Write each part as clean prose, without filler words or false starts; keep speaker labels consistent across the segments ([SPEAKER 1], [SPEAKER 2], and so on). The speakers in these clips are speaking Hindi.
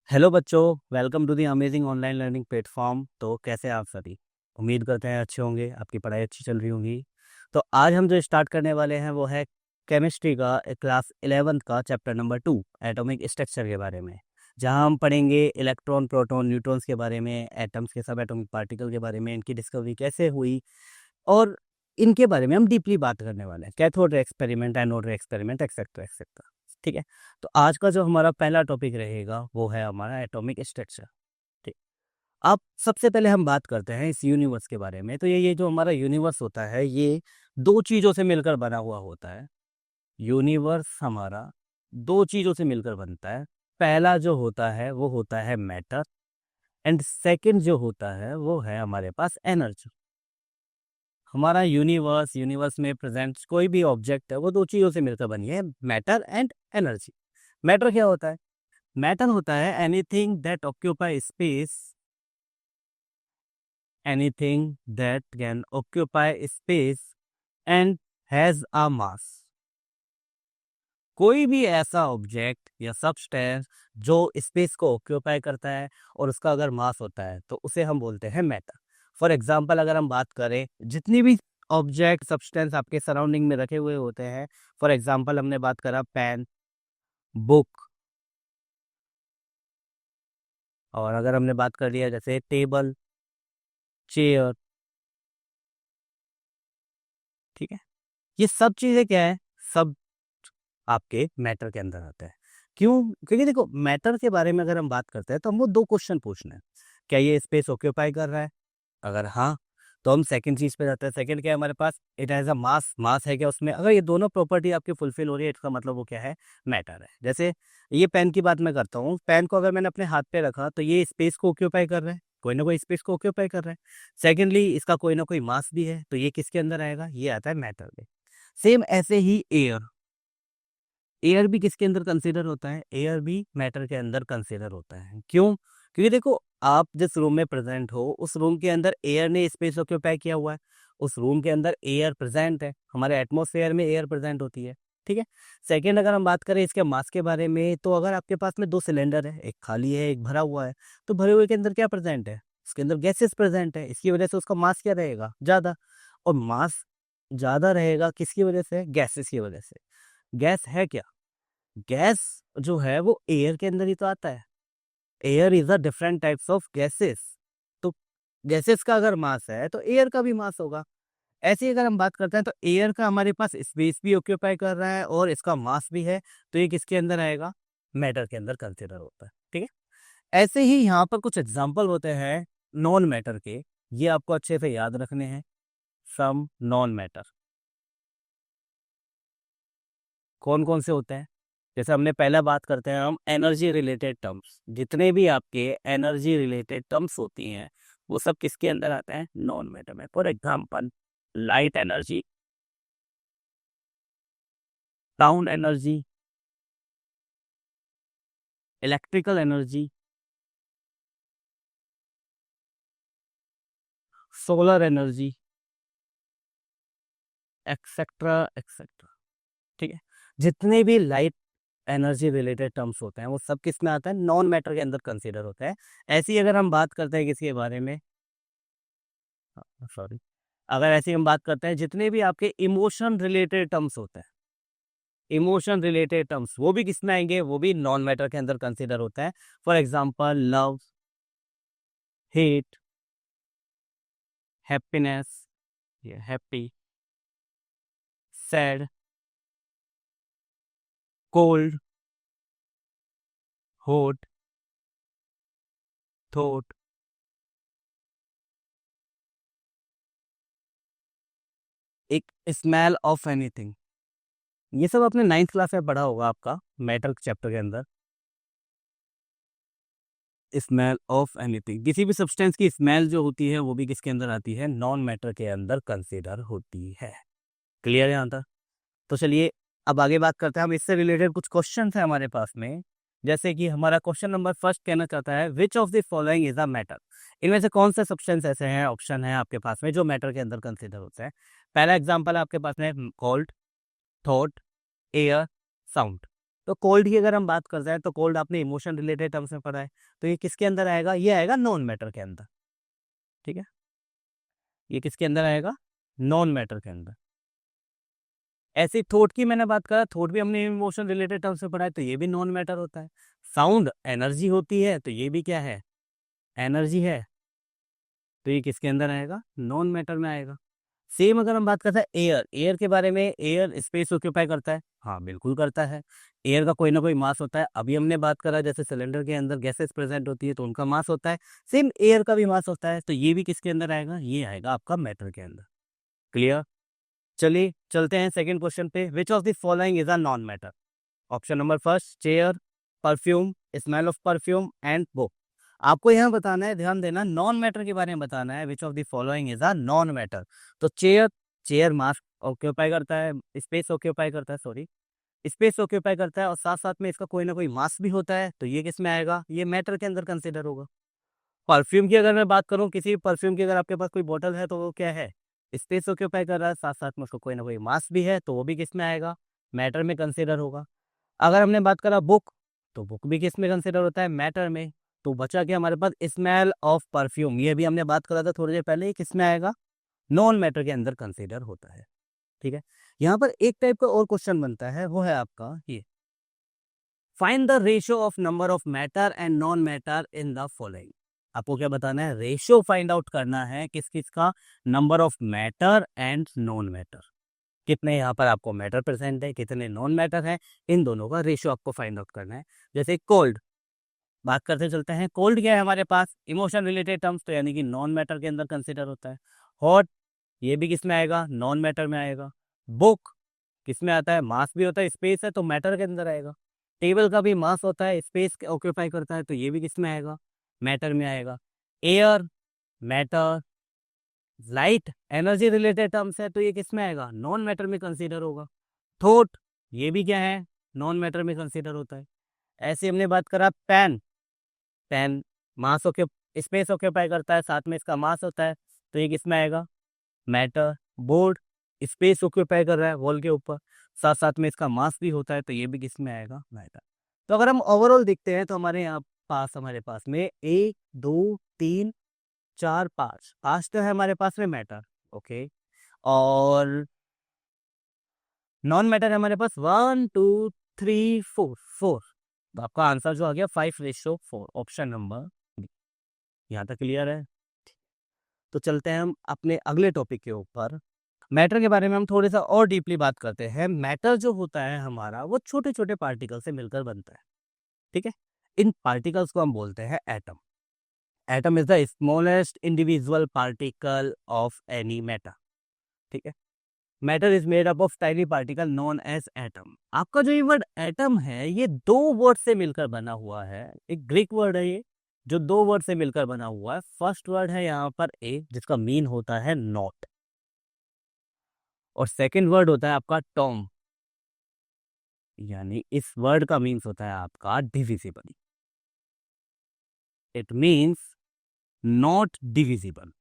[SPEAKER 1] हेलो बच्चों, welcome to the amazing online learning platform. तो कैसे हैं आप सभी? उम्मीद करते हैं अच्छे होंगे, आपकी पढ़ाई अच्छी चल रही होगी। तो आज हम जो स्टार्ट करने वाले हैं वो है केमिस्ट्री का क्लास 11th का चैप्टर नंबर 2 एटॉमिक स्ट्रक्चर के बारे में, जहां हम पढ़ेंगे इलेक्ट्रॉन, प्रोटॉन, न्यूट्रॉन्स के बारे में, एटम्स के सब एटॉमिक पार्टिकल के बारे में, इनकी डिस्कवरी कैसे हुई और इनके बारे में हम डीपली बात करने वाले हैं। कैथोड रे एक्सपेरिमेंट, एनोड रे एक्सपेरिमेंट, एक्सेट्रा एक्सेट्रा। ठीक है। तो आज का जो हमारा पहला टॉपिक रहेगा वो है हमारा एटॉमिक स्ट्रक्चर। ठीक। अब सबसे पहले हम बात करते हैं इस यूनिवर्स के बारे में। तो ये जो हमारा यूनिवर्स होता है ये दो चीज़ों से मिलकर बना हुआ होता है। यूनिवर्स हमारा दो चीज़ों से मिलकर बनता है। पहला जो होता है वो होता है मैटर, एंड सेकंड जो होता है वो है हमारे पास एनर्जी। हमारा यूनिवर्स यूनिवर्स में प्रेजेंट कोई भी ऑब्जेक्ट है वो दो चीज़ों से मिलकर बनी है, मैटर एंड एनर्जी। मैटर क्या होता है? मैटर होता है anything that occupy space, anything that can occupy space and has a mass. कोई भी ऐसा ऑब्जेक्ट या सबस्टेंस जो स्पेस को ऑक्यूपाई करता है और उसका अगर मास होता है तो उसे हम बोलते हैं मैटर। फॉर एग्जाम्पल अगर हम बात करें, जितनी भी ऑब्जेक्ट सब्सटेंस आपके सराउंडिंग में रखे हुए होते हैं, फॉर एग्जाम्पल हमने बात करा पेन, बुक, और अगर हमने बात कर लिया जैसे टेबल, चेयर। ठीक है। ये सब चीज़ें क्या है? सब आपके मैटर के अंदर आता है। क्यों? क्योंकि देखो, मैटर के बारे में अगर हम बात करते हैं तो हमको दो क्वेश्चन पूछना है। क्या ये स्पेस ऑक्यूपाई कर रहा है? अगर हाँ, तो हम सेकंड चीज पे जाते हैं। सेकंड क्या है हमारे पास? इट हैज अ मास। मास है क्या उसमें? अगर ये दोनों प्रॉपर्टी आपकी फुलफिल हो रही है, इसका मतलब वो क्या है? मैटर है। जैसे ये पेन की बात मैं करता हूँ, पेन को अगर मैंने अपने हाथ पे रखा तो ये स्पेस को ऑक्यूपाई कर रहा है, कोई ना कोई स्पेस को ऑक्यूपाई कर रहा है। सेकेंडली, इसका कोई ना कोई मास भी है, तो ये किसके अंदर आएगा? ये आता है मैटर में। सेम ऐसे ही एयर, एयर भी किसके अंदर कंसीडर होता है? एयर भी मैटर के अंदर कंसीडर होता है। क्यों? क्योंकि देखो, आप जिस रूम में प्रेजेंट हो उस रूम के अंदर एयर ने स्पेस ऑक्यूपाई किया हुआ है, उस रूम के अंदर एयर प्रेजेंट है, हमारे एटमॉस्फेयर में एयर प्रेजेंट होती है। ठीक है। सेकेंड, अगर हम बात करें इसके मास के बारे में, तो अगर आपके पास में दो सिलेंडर है, एक खाली है एक भरा हुआ है, तो भरे हुए के अंदर क्या प्रेजेंट है? उसके अंदर गैसेस प्रेजेंट है, इसकी वजह से उसका मास क्या रहेगा? ज़्यादा। और मास ज़्यादा रहेगा किसकी वजह से? गैसेस की वजह से। गैस है क्या? गैस जो है वो एयर के अंदर ही तो आता है। Air is a different types of gases. तो गैसेस का अगर मास है तो एयर का भी मास होगा। ऐसे ही अगर हम बात करते हैं तो एयर का हमारे पास स्पेस भी ऑक्यूपाई कर रहा है और इसका मास भी है, तो ये किसके अंदर आएगा? मैटर के अंदर कंसिडर होता है। ठीक है। ऐसे ही यहाँ पर कुछ एग्जाम्पल होते हैं नॉन मैटर के, ये आपको अच्छे से याद रखने हैं। सम नॉन मैटर कौन कौन से होते हैं? जैसे हमने पहला बात करते हैं हम एनर्जी रिलेटेड टर्म्स, जितने भी आपके एनर्जी रिलेटेड टर्म्स होती हैं वो सब किसके अंदर आते हैं? नॉन मैटर में। For example, light energy, sound energy, electrical energy, solar energy, etcetera etcetera. ठीक है। जितने भी लाइट एनर्जी रिलेटेड टर्म्स होते हैं वो सब किस में आता है? नॉन मैटर के अंदर कंसीडर होता है। ऐसी ही अगर हम बात करते हैं किसी के बारे में, सॉरी, अगर ऐसी हम बात करते हैं जितने भी आपके इमोशन रिलेटेड टर्म्स होते हैं, इमोशन रिलेटेड टर्म्स वो भी किस में आएंगे? वो भी नॉन मैटर के अंदर कंसीडर होता है। For example, love, hate, happiness, ये happy, sad, cold, hot, thought, एक स्मेल ऑफ एनीथिंग। ये सब आपने नाइन्थ क्लास में पढ़ा होगा आपका मैटर चैप्टर के अंदर। स्मेल ऑफ एनीथिंग, किसी भी सब्सटेंस की स्मेल जो होती है वो भी किसके अंदर आती है? नॉन मैटर के अंदर कंसीडर होती है। क्लियर है यहाँ तक? तो चलिए अब आगे बात करते हैं हम, इससे रिलेटेड कुछ क्वेश्चन है हमारे पास में। जैसे कि हमारा क्वेश्चन नंबर फर्स्ट कहना चाहता है, which of the following is a matter? इनमें से कौन से सब्सटेंस ऐसे हैं, ऑप्शन है आपके पास में, जो मैटर के अंदर कंसीडर होते हैं? पहला एग्जांपल आपके पास में कोल्ड, थॉट, एयर, साउंड। तो कोल्ड की अगर हम बात करते हैं तो कोल्ड आपने इमोशन रिलेटेड टर्म्स में पढ़ा है, तो ये किसके अंदर आएगा, ये आएगा नॉन मैटर के अंदर। ठीक है, ये किसके अंदर आएगा, नॉन मैटर के अंदर। ऐसे थॉट की मैंने बात करा, थॉट भी हमने इमोशन रिलेटेड टर्म्स में पढ़ा है, तो ये भी नॉन मैटर होता है। साउंड एनर्जी होती है, तो ये भी क्या है, एनर्जी है, तो ये किसके अंदर आएगा, नॉन मैटर में आएगा। सेम अगर हम बात करते हैं एयर, एयर के बारे में, एयर स्पेस ऑक्यूपाई करता है, हाँ बिल्कुल करता है। एयर का कोई ना कोई मास होता है, अभी हमने बात करा जैसे सिलेंडर के अंदर गैसेस प्रेजेंट होती है तो उनका मास होता है, सेम एयर का भी मास होता है, तो ये भी किसके अंदर आएगा, ये आएगा आपका मैटर के अंदर। क्लियर। चलिए चलते हैं सेकंड क्वेश्चन पे, which of the following is a non matter. Option number first chair, perfume, smell of perfume and book. आपको यहाँ बताना है, ध्यान देना, नॉन मैटर के बारे में बताना है, which of the following is a non matter. तो चेयर, चेयर मास ऑक्यूपाई करता है, स्पेस ऑक्यूपाई करता है, सॉरी स्पेस ऑक्यूपाई करता है, और साथ साथ में इसका कोई ना कोई मास भी होता है, तो ये किस में आएगा, ये मैटर के अंदर कंसिडर होगा। परफ्यूम की अगर मैं बात करूँ, किसी परफ्यूम की अगर आपके पास कोई बोतल है तो वो क्या है, स्पेस ऑक्यूपाई कर रहा है, साथ साथ में उसको कोई ना कोई मास भी है, तो वो भी किस में आएगा, मैटर में कंसिडर होगा। अगर हमने बात करा बुक, तो बुक भी किस में कंसिडर होता है, मैटर में। तो बचा क्या हमारे पास, स्मेल ऑफ परफ्यूम, ये भी हमने बात करा था थोड़ी देर पहले, ये किस में आएगा, नॉन मैटर के अंदर कंसिडर होता है। ठीक है, यहाँ पर एक टाइप का और क्वेश्चन बनता है, वो है आपका ये, find the ratio of number of matter and non matter in the following. आपको क्या बताना है, रेशियो फाइंड आउट करना है किस किस का, number of matter and non matter, कितने यहाँ पर आपको मैटर प्रेजेंट है, कितने नॉन मैटर है, इन दोनों का रेशियो आपको फाइंड आउट करना है। जैसे कोल्ड, बात करते चलते हैं, कोल्ड क्या है हमारे पास, इमोशन रिलेटेड टर्म्स, तो यानी कि नॉन मैटर के अंदर कंसिडर होता है। हॉट, ये भी किस में आएगा, नॉन मैटर में आएगा। बुक किस में आता है, मास भी होता है, स्पेस है, तो मैटर के अंदर आएगा। टेबल का भी मास होता है, स्पेस ऑक्यूपाई करता है, तो ये भी किस में आएगा, मैटर में आएगा। Air, matter, light energy related terms है, तो ये किस में आएगा, नॉन मैटर में कंसीडर होगा। थॉट, ये भी क्या है, नॉन मैटर में कंसीडर होता है। ऐसे हमने बात करा पेन, पेन मास ऑक्यू स्पेस ऑक्यूपाई करता है, साथ में इसका मास होता है, तो ये किस में आएगा, मैटर। बोर्ड स्पेस ऑक्यूपाई कर रहा है वॉल के ऊपर, साथ साथ में इसका मास भी होता है, तो ये भी किस में आएगा, मैटर। तो अगर हम ओवरऑल देखते हैं तो हमारे यहाँ पास, हमारे पास में 1 2 3 4 5, 5 तो है हमारे पास में मैटर, ओके, और नॉन मैटर है हमारे पास 1 2 3 4, 4। तो आपका आंसर जो आ गया 5:4, ऑप्शन नंबर बी। यहाँ तक क्लियर है। तो चलते हैं हम अपने अगले टॉपिक के ऊपर, मैटर के बारे में हम थोड़ी सा और डीपली बात करते हैं। मैटर जो होता है हमारा, वो छोटे छोटे पार्टिकल से मिलकर बनता है। ठीक है, इन पार्टिकल्स को हम बोलते हैं atom. Atom is the smallest individual particle of any matter. ठीक है, matter is made up of tiny particle known as atom. आपका जो ये वर्ड एटम है, ये दो वर्ड से मिलकर बना हुआ है, एक ग्रीक वर्ड है ये, जो दो वर्ड से मिलकर बना हुआ है। फर्स्ट वर्ड है यहाँ पर ए, जिसका मीन होता है नॉट, और सेकंड वर्ड होता है आपका टॉम, यानी इस वर्ड का मीन्स होता है आपका divisible. It means not divisible,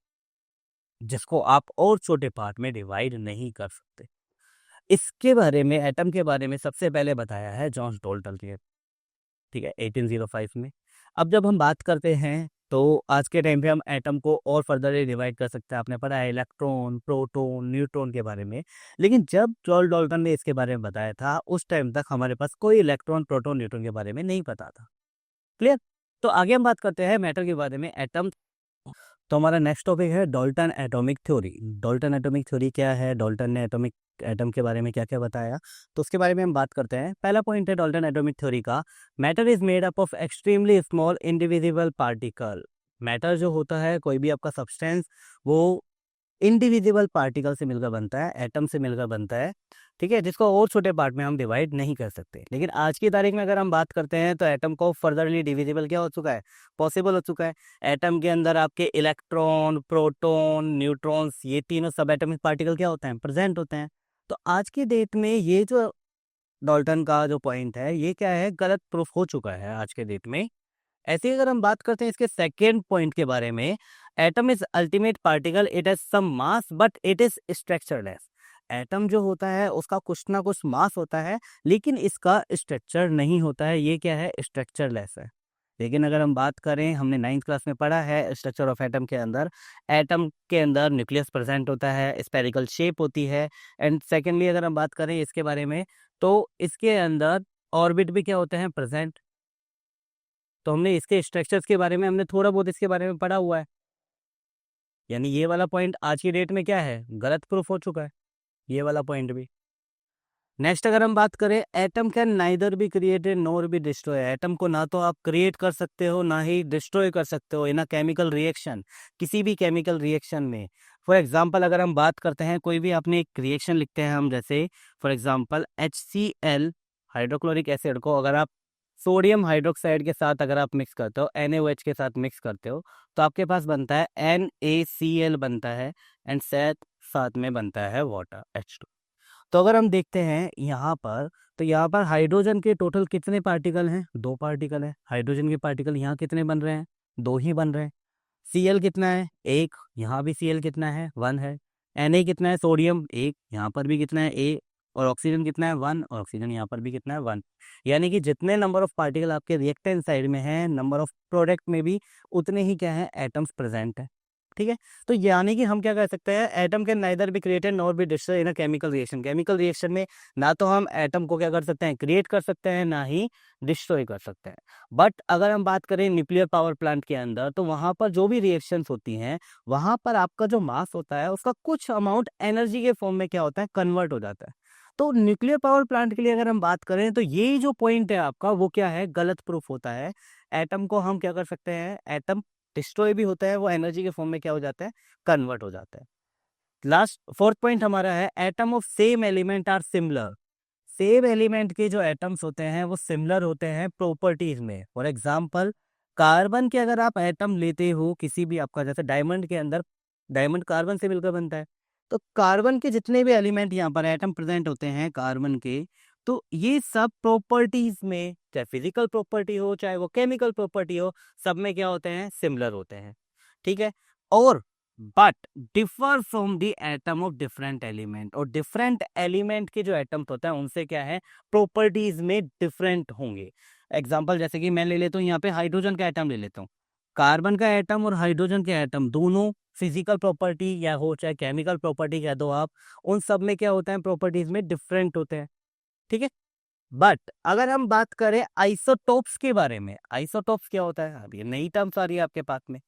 [SPEAKER 1] जिसको आप और छोटे पार्ट में डिवाइड नहीं कर सकते। इसके बारे में, एटम के बारे में सबसे पहले बताया है जॉन डॉल्टन ने, ठीक है, 1805 में। अब जब हम बात करते हैं तो आज के टाइम पे हम एटम को और फर्दर डिवाइड कर सकते हैं। आपने पढ़ा है इलेक्ट्रॉन, प्रोटॉन, न्यूट्रॉन के बारे में, लेकिन जब जॉन डॉल्टन ने इसके बारे में बताया था, उस टाइम तक हमारे पास कोई इलेक्ट्रॉन, प्रोटॉन, न्यूट्रॉन के बारे में नहीं पता था। क्लियर। तो आगे हम बात करते हैं मैटर के बारे में, एटम। तो हमारा नेक्स्ट टॉपिक है Dalton atomic theory. Dalton atomic theory क्या है, डॉल्टन ने एटॉमिक एटम के बारे में क्या क्या बताया, तो उसके बारे में हम बात करते हैं। पहला पॉइंट है डॉल्टन एटॉमिक थ्योरी का, matter is made up of extremely small indivisible particle. Matter जो होता है, कोई भी आपका सब्सटेंस, वो इंडिविजिबल पार्टिकल से मिलकर बनता है, एटम से मिलकर बनता है। ठीक है, जिसको और छोटे पार्ट में हम डिवाइड नहीं कर सकते। लेकिन आज की तारीख में अगर हम बात करते हैं तो एटम को फर्दरली डिविजिबल क्या हो चुका है, पॉसिबल हो चुका है। एटम के अंदर आपके इलेक्ट्रॉन, प्रोटॉन, न्यूट्रॉन्स, ये तीनों सब एटॉमिक पार्टिकल क्या होते हैं, प्रेजेंट होते हैं। तो आज की डेट में ये जो डॉल्टन का जो पॉइंट है, ये क्या है, गलत प्रूफ हो चुका है आज के डेट में। ऐसे ही अगर हम बात करते हैं इसके सेकेंड पॉइंट के बारे में, atom is ultimate particle, it has some mass but it is structureless. Atom जो होता है उसका कुछ ना कुछ मास होता है, लेकिन इसका स्ट्रक्चर नहीं होता है, ये क्या है, स्ट्रक्चरलेस है। लेकिन अगर हम बात करें, हमने 9th क्लास में पढ़ा है स्ट्रक्चर ऑफ एटम के अंदर, एटम के अंदर न्यूक्लियस प्रेजेंट होता है, स्पेरिकल शेप होती है। एंड सेकेंडली अगर हम बात करें इसके बारे में, तो इसके अंदर ऑर्बिट भी क्या होते हैं, प्रेजेंट। तो हमने इसके स्ट्रक्चर्स के बारे में हमने थोड़ा बहुत इसके बारे में पढ़ा हुआ है, यानी ये वाला पॉइंट आज की डेट में क्या है, गलत प्रूफ हो चुका है, ये वाला पॉइंट भी। नेक्स्ट अगर हम बात करें, atom can neither be created nor be destroy. Atom को ना तो आप क्रिएट कर सकते हो ना ही डिस्ट्रॉय कर सकते हो इन अ केमिकल रिएक्शन, किसी भी केमिकल रिएक्शन में। फॉर एग्जांपल अगर हम बात करते हैं, कोई भी आपने एक रिएक्शन लिखते हैं हम, जैसे for example HCl hydrochloric acid को अगर आप सोडियम हाइड्रोक्साइड के साथ अगर आप मिक्स करते हो, NaOH के साथ मिक्स करते हो, तो आपके पास बनता है NaCl बनता है, एंड साथ में बनता है वाटर H2। तो अगर हम देखते हैं यहाँ पर, तो यहाँ पर हाइड्रोजन के टोटल कितने पार्टिकल हैं, 2 पार्टिकल हैं। हाइड्रोजन के पार्टिकल यहाँ कितने बन रहे हैं, 2 ही बन रहे हैं। Cl कितना है, 1, यहाँ भी Cl कितना है, 1 है। Na कितना है, सोडियम 1, यहाँ पर भी कितना है, A। और ऑक्सीजन कितना है, 1, और ऑक्सीजन यहाँ पर भी कितना है, 1। यानी कि जितने नंबर ऑफ पार्टिकल आपके रिएक्टेंट साइड में है, नंबर ऑफ प्रोडक्ट में भी उतने ही क्या है, एटम्स प्रेजेंट है। ठीक है, तो यानी कि हम क्या कर सकते हैं, atom can neither be created nor be destroyed in a chemical reaction. Chemical reaction में ना तो हम एटम को क्या कर सकते हैं, क्रिएट कर सकते हैं, ना ही डिस्ट्रॉय कर सकते हैं। बट अगर हम बात करें न्यूक्लियर पावर प्लांट के अंदर, तो वहां पर जो भी रिएक्शंस होती हैं, वहां पर आपका जो मास होता है उसका कुछ अमाउंट एनर्जी के फॉर्म में क्या होता है, कन्वर्ट हो जाता है। तो न्यूक्लियर पावर प्लांट के लिए अगर हम बात करें, तो ये जो पॉइंट है आपका, वो क्या है, गलत प्रूफ होता है। एटम को हम क्या कर सकते हैं, एटम डिस्ट्रॉय भी होता है, वो एनर्जी के फॉर्म में क्या हो जाता है, कन्वर्ट हो जाता है। लास्ट 4th पॉइंट हमारा है, atom of same element are similar. Same element के जो एटम्स होते हैं वो सिमिलर होते हैं प्रॉपर्टीज में। फॉर एग्जांपल, कार्बन के अगर आप एटम लेते हो किसी भी आपका, जैसे डायमंड के अंदर, डायमंड कार्बन से मिलकर बनता है, तो कार्बन के जितने भी एलिमेंट यहाँ पर एटम प्रेजेंट होते हैं कार्बन के, तो ये सब प्रॉपर्टीज में, चाहे फिजिकल प्रॉपर्टी हो चाहे वो केमिकल प्रॉपर्टी हो, सब में क्या होते हैं, सिमिलर होते हैं। ठीक है, और but differ from the atom of different element. और डिफरेंट एलिमेंट के जो एटम्स होते हैं उनसे क्या है, प्रॉपर्टीज में डिफरेंट होंगे। एग्जांपल जैसे कि मैं ले लेता हूँ यहाँ पे हाइड्रोजन का एटम ले लेता हूँ। कार्बन का एटम और हाइड्रोजन के एटम दोनों फिजिकल प्रॉपर्टी या हो चाहे केमिकल प्रॉपर्टी कह दो आप, उन सब में क्या होता है, प्रॉपर्टीज में डिफरेंट होते हैं। ठीक है, बट अगर हम बात करें आइसोटोप्स के बारे में, आइसोटोप्स क्या होता है, अब ये नई टर्म्स आ रही है आपके पास में।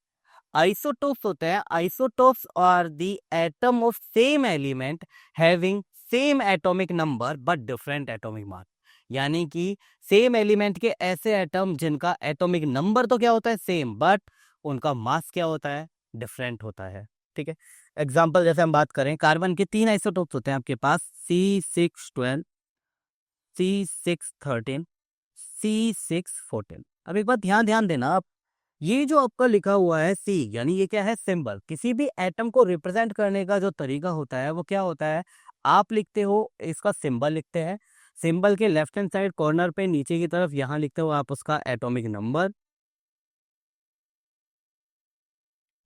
[SPEAKER 1] आइसोटोप्स होता है, isotopes are the atom of same element having same atomic number but different atomic mass. यानी कि सेम एलिमेंट के ऐसे एटम जिनका एटॉमिक नंबर तो क्या होता है, सेम, बट उनका मास क्या होता है, डिफरेंट होता है। ठीक है, एग्जांपल जैसे हम बात करें, कार्बन के 3 आइसोटोप्स होते हैं आपके पास, C612, C613, C614। अब एक बात ध्यान ध्यान देना आप, ये जो आपका लिखा हुआ है सी, यानी ये क्या है, सिंबल। किसी भी एटम को रिप्रेजेंट करने का जो तरीका होता है वो क्या होता है, आप लिखते हो इसका सिंबल लिखते हैं, सिंबल के लेफ्ट हैंड साइड कॉर्नर पे नीचे की तरफ यहाँ लिखते हो आप उसका एटॉमिक नंबर,